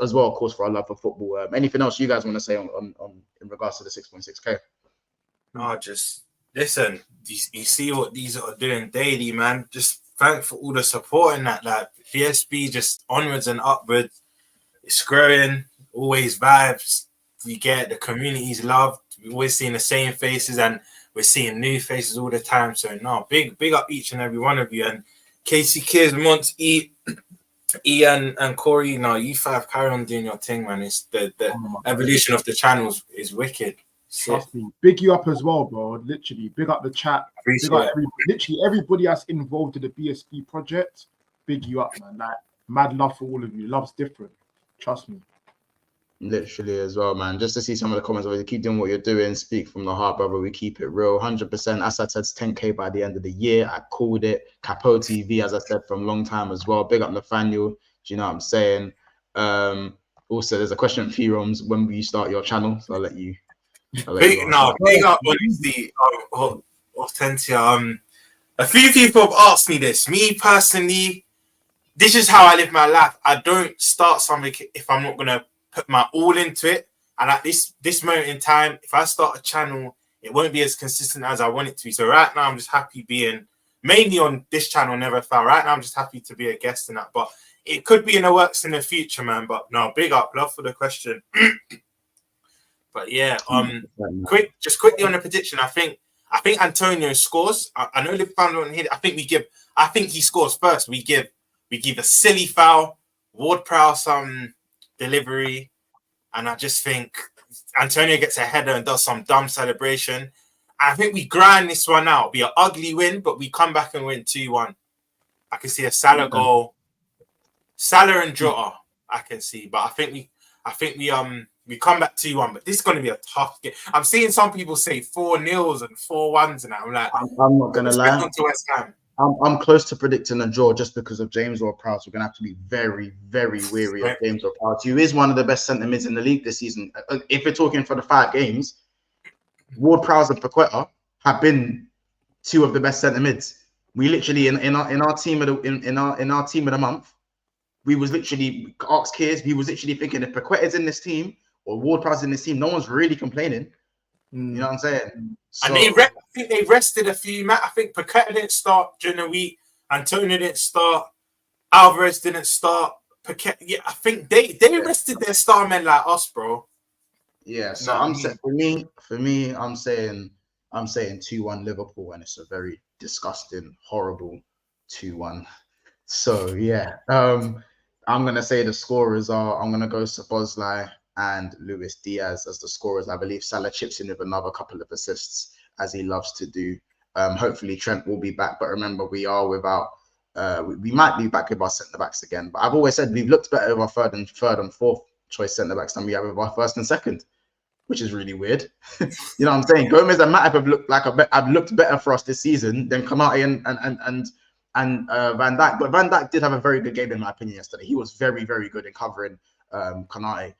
as well, of course, for our love for football. Anything else you guys want to say on in regards to the 6.6k? No, just listen, you see what these are doing daily, man. Just thank for all the support and that. Like PSB, just onwards and upwards. It's growing, always vibes. We get the community's love. We're always seeing the same faces and we're seeing new faces all the time. So no, big up each and every one of you. And Casey Kids, Mont, Ian and Corey, no, you five carry on doing your thing, man. It's the evolution of the channels is wicked. Trust me. Big you up as well, bro. Literally, big up the chat. Big up literally everybody that's involved in the BSB project. Big you up, man. Like mad love for all of you. Love's different. Trust me. Literally as well, man. Just to see some of the comments, obviously, keep doing what you're doing. Speak from the heart, brother. We keep it real. 100%. As I said, it's 10k by the end of the year. I called it. Capo TV, as I said, from a long time as well. Big up Nathaniel. Do you know what I'm saying? Also, there's a question for you, Roms. When will you start your channel? So I'll let you. Big up, honestly, Authentia. A few people have asked me this. Me personally, this is how I live my life. I don't start something if I'm not gonna put my all into it. And at this moment in time, if I start a channel, it won't be as consistent as I want it to be. So right now, I'm just happy being mainly on this channel, Never Fail. Right now, I'm just happy to be a guest in that. But it could be in the works in the future, man. But no, big up, love for the question. But yeah, quickly on the prediction. I think Antonio scores. I know the fan don't hit it. I think he scores first. We give a silly foul, Ward-Prowse delivery, and I just think Antonio gets a header and does some dumb celebration. I think we grind this one out. It'll be an ugly win, but we come back and win 2-1. I can see a Salah goal, Salah and Jota. I can see, but I think we come back 2-1, but this is going to be a tough game. I'm seeing some people say 4-0s and 4-1s, and I'm like, I'm not going to lie. I'm close to predicting a draw just because of James Ward-Prowse. We're going to have to be very, very wary of James Ward-Prowse, who is one of the best centre mids in the league this season. If we're talking for the 5 games, Ward-Prowse and Paqueta have been 2 of the best centre mids. We literally in our team of the month, we was literally asked kids. We was literally thinking if Paqueta's in this team or Ward-Prowse in this team, no one's really complaining. You know what I'm saying? So, and I think they rested a few. I think Paqueta didn't start during the week. Antonio didn't start. Alvarez didn't start. Paqueta, yeah, I think they rested their star men like us, bro. Yeah. So I'm saying for me, I'm saying 2-1 Liverpool, and it's a very disgusting, horrible 2-1. So yeah. I'm gonna say the scorers are. I'm gonna go Szoboszlai and Luis Diaz as the scorers. I believe Salah chips in with another couple of assists, as he loves to do. Hopefully Trent will be back, but remember we are without. We might be back with our centre backs again, but I've always said we've looked better with our third and fourth choice centre backs than we have with our first and second, which is really weird. You know what I'm saying? Gomez and Matip have looked like have looked better for us this season than Konate and Van Dijk. But Van Dijk did have a very good game in my opinion yesterday. He was very, very good in covering Konate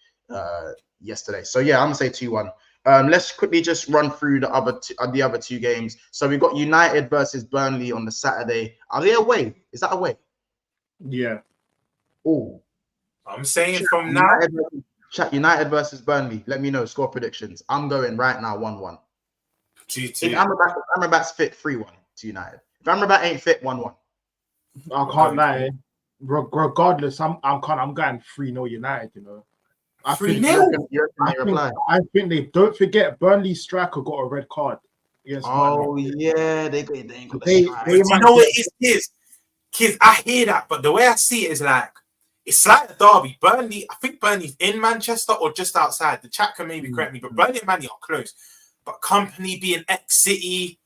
yesterday. So yeah, I'm gonna say 2-1. Let's quickly just run through the other two games. So we've got United versus Burnley on the Saturday. Are they away? Is that away? Yeah. Oh, I'm saying from now. United versus Burnley. Let me know score predictions. I'm going right now 1-1. 2-2. If Amrabat's fit, 3-1 to United. If Amrabat ain't fit, 1-1. I can't lie. Regardless, I'm going 3-0 United. You know. I think they don't forget Burnley striker got a red card. Yes. Oh yeah, they ain't got you know what it is, kids. I hear that, but the way I see it is like it's like a derby. Burnley, I think Burnley's in Manchester or just outside. The chat can maybe correct me, but Burnley and Man are close. But Company being ex-City,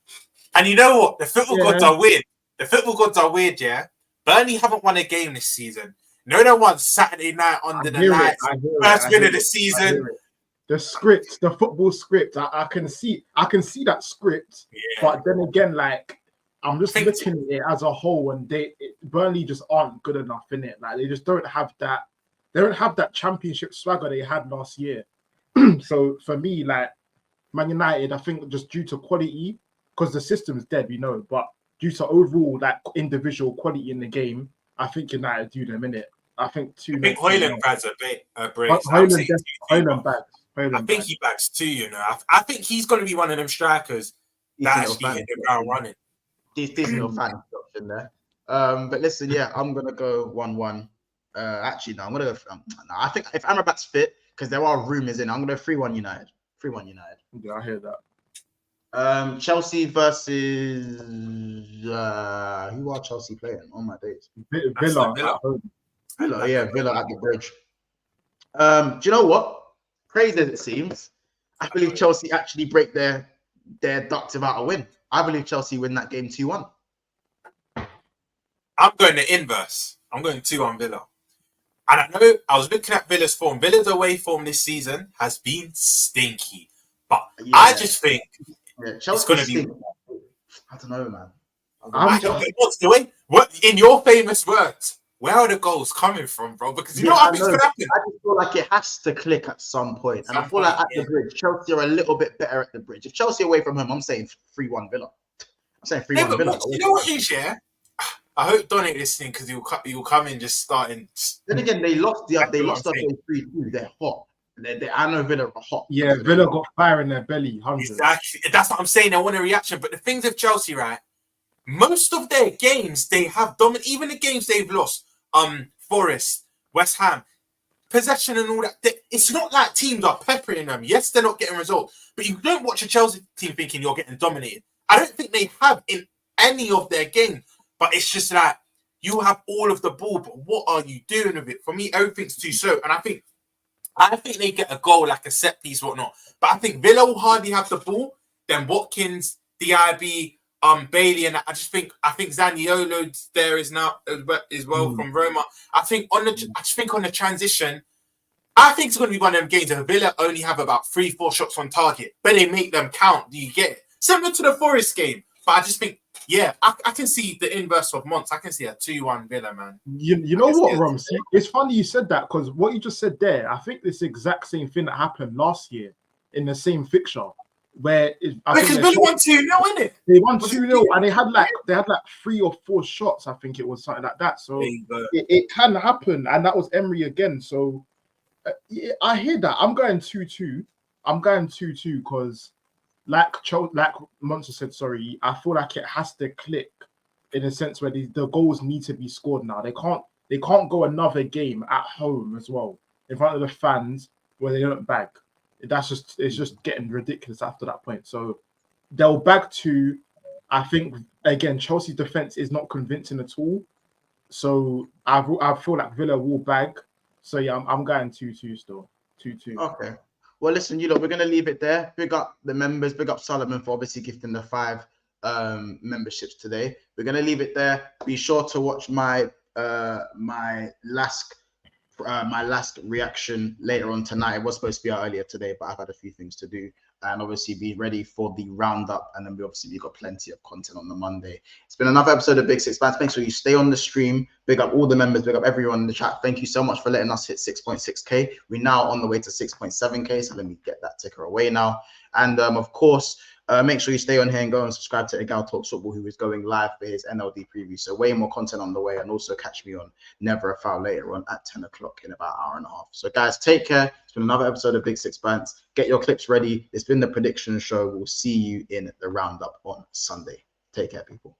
and you know what? The football gods are weird. The football gods are weird. Yeah, Burnley haven't won a game this season. No one Saturday night under the lights. First win of the season. The script, the football script. I can see that script. Yeah. But then again, like I'm just looking at it as a whole, and Burnley just aren't good enough in it. Like they just don't have that. They don't have that championship swagger they had last year. So for me, like Man United, I think just due to quality, because the system's dead, you know, but due to overall like individual quality in the game, I think United do them in it. I think 2. I think Højlund bags a brace. Højlund bags. I think he bags 2. You know, I think he's going to be one of them strikers that actually hit the ground running. Decent little fan option there. But listen, yeah, I'm gonna go 1-1. Actually, no, I'm gonna go. No, I think if Amrabat's fit, because there are rumors in, I'm gonna go 3-1 United. 3-1 United. Yeah, I hear that. Chelsea versus who are Chelsea playing? On my days, Villa. Villa at the Bridge. Do you know what? Crazy as it seems, I believe Chelsea actually break their ducks without a win. I believe Chelsea win that game 2-1. I'm going the inverse. I'm going 2-1 Villa. And I know I was looking at Villa's form. Villa's away form this season has been stinky. But I just think it's going to be... I don't know, man. What in your famous words, where are the goals coming from, bro? Because you know what going to happen. I just feel like it has to click at some point. And I feel like at the Bridge, Chelsea are a little bit better at the Bridge. If Chelsea away from home, I'm saying 3-1 Villa. I'm saying 3-1 Villa. You know what is, yeah? I hope Don ain't listening because he'll come in just starting. Then again, they lost us 3-2. They're hot. I know Villa are hot. Yeah, Villa got fire in their belly. 100. Exactly. That's what I'm saying. They want a reaction. But the things with Chelsea, right? Most of their games they have dominated. Even the games they've lost, Forest, West Ham, possession and all that. It's not like teams are peppering them. Yes, they're not getting results, but you don't watch a Chelsea team thinking you're getting dominated. I don't think they have in any of their games. But it's just like you have all of the ball, but what are you doing with it? For me, everything's too slow, and I think they get a goal like a set piece, whatnot. But I think Villa will hardly have the ball. Then Watkins, DIB, Bailey, and I think Zaniolo there is now as well from Roma. I just think on the transition, I think it's going to be one of them games where Villa only have about 3-4 shots on target, but they make them count. Do you get it? Similar to the Forest game, but I just think. Yeah, I can see the inverse of Monts. I can see a 2-1 Villa, man. You know what, Rom? It's funny you said that because what you just said there, I think this exact same thing that happened last year in the same fixture where because Villa won 2-0, innit? They won 2-0 and they had like 3 or 4 shots. I think it was something like that. So it can happen, and that was Emery again. So I hear that. I'm going 2-2. I'm going 2-2 because. Like Monster said, sorry, I feel like it has to click in a sense where the goals need to be scored now. They can't go another game at home as well in front of the fans where they don't bag. It's just getting ridiculous after that point. So they'll bag 2. I think again Chelsea's defense is not convincing at all. So I feel like Villa will bag. So yeah, I'm going 2-2 still. 2-2. Okay. Well, listen, we're going to leave it there. Big up the members. Big up Solomon for obviously gifting the 5 memberships today. We're going to leave it there. Be sure to watch my last reaction later on tonight. It was supposed to be out earlier today, but I've had a few things to do. And obviously be ready for the roundup. And then we've got plenty of content on the Monday. It's been another episode of Big Six Fans. Make sure you stay on the stream. Big up all the members. Big up everyone in the chat. Thank you so much for letting us hit 6.6K. We're now on the way to 6.7K. So let me get that ticker away now. And of course, make sure you stay on here and go and subscribe to Egal Talks Football, who is going live for his NLD preview. So way more content on the way. And also catch me on Never a Foul later on at 10 o'clock in about an hour and a half. So guys, take care. It's been another episode of Big Six Bands. Get your clips ready. It's been the prediction show. We'll see you in the roundup on Sunday. Take care, people.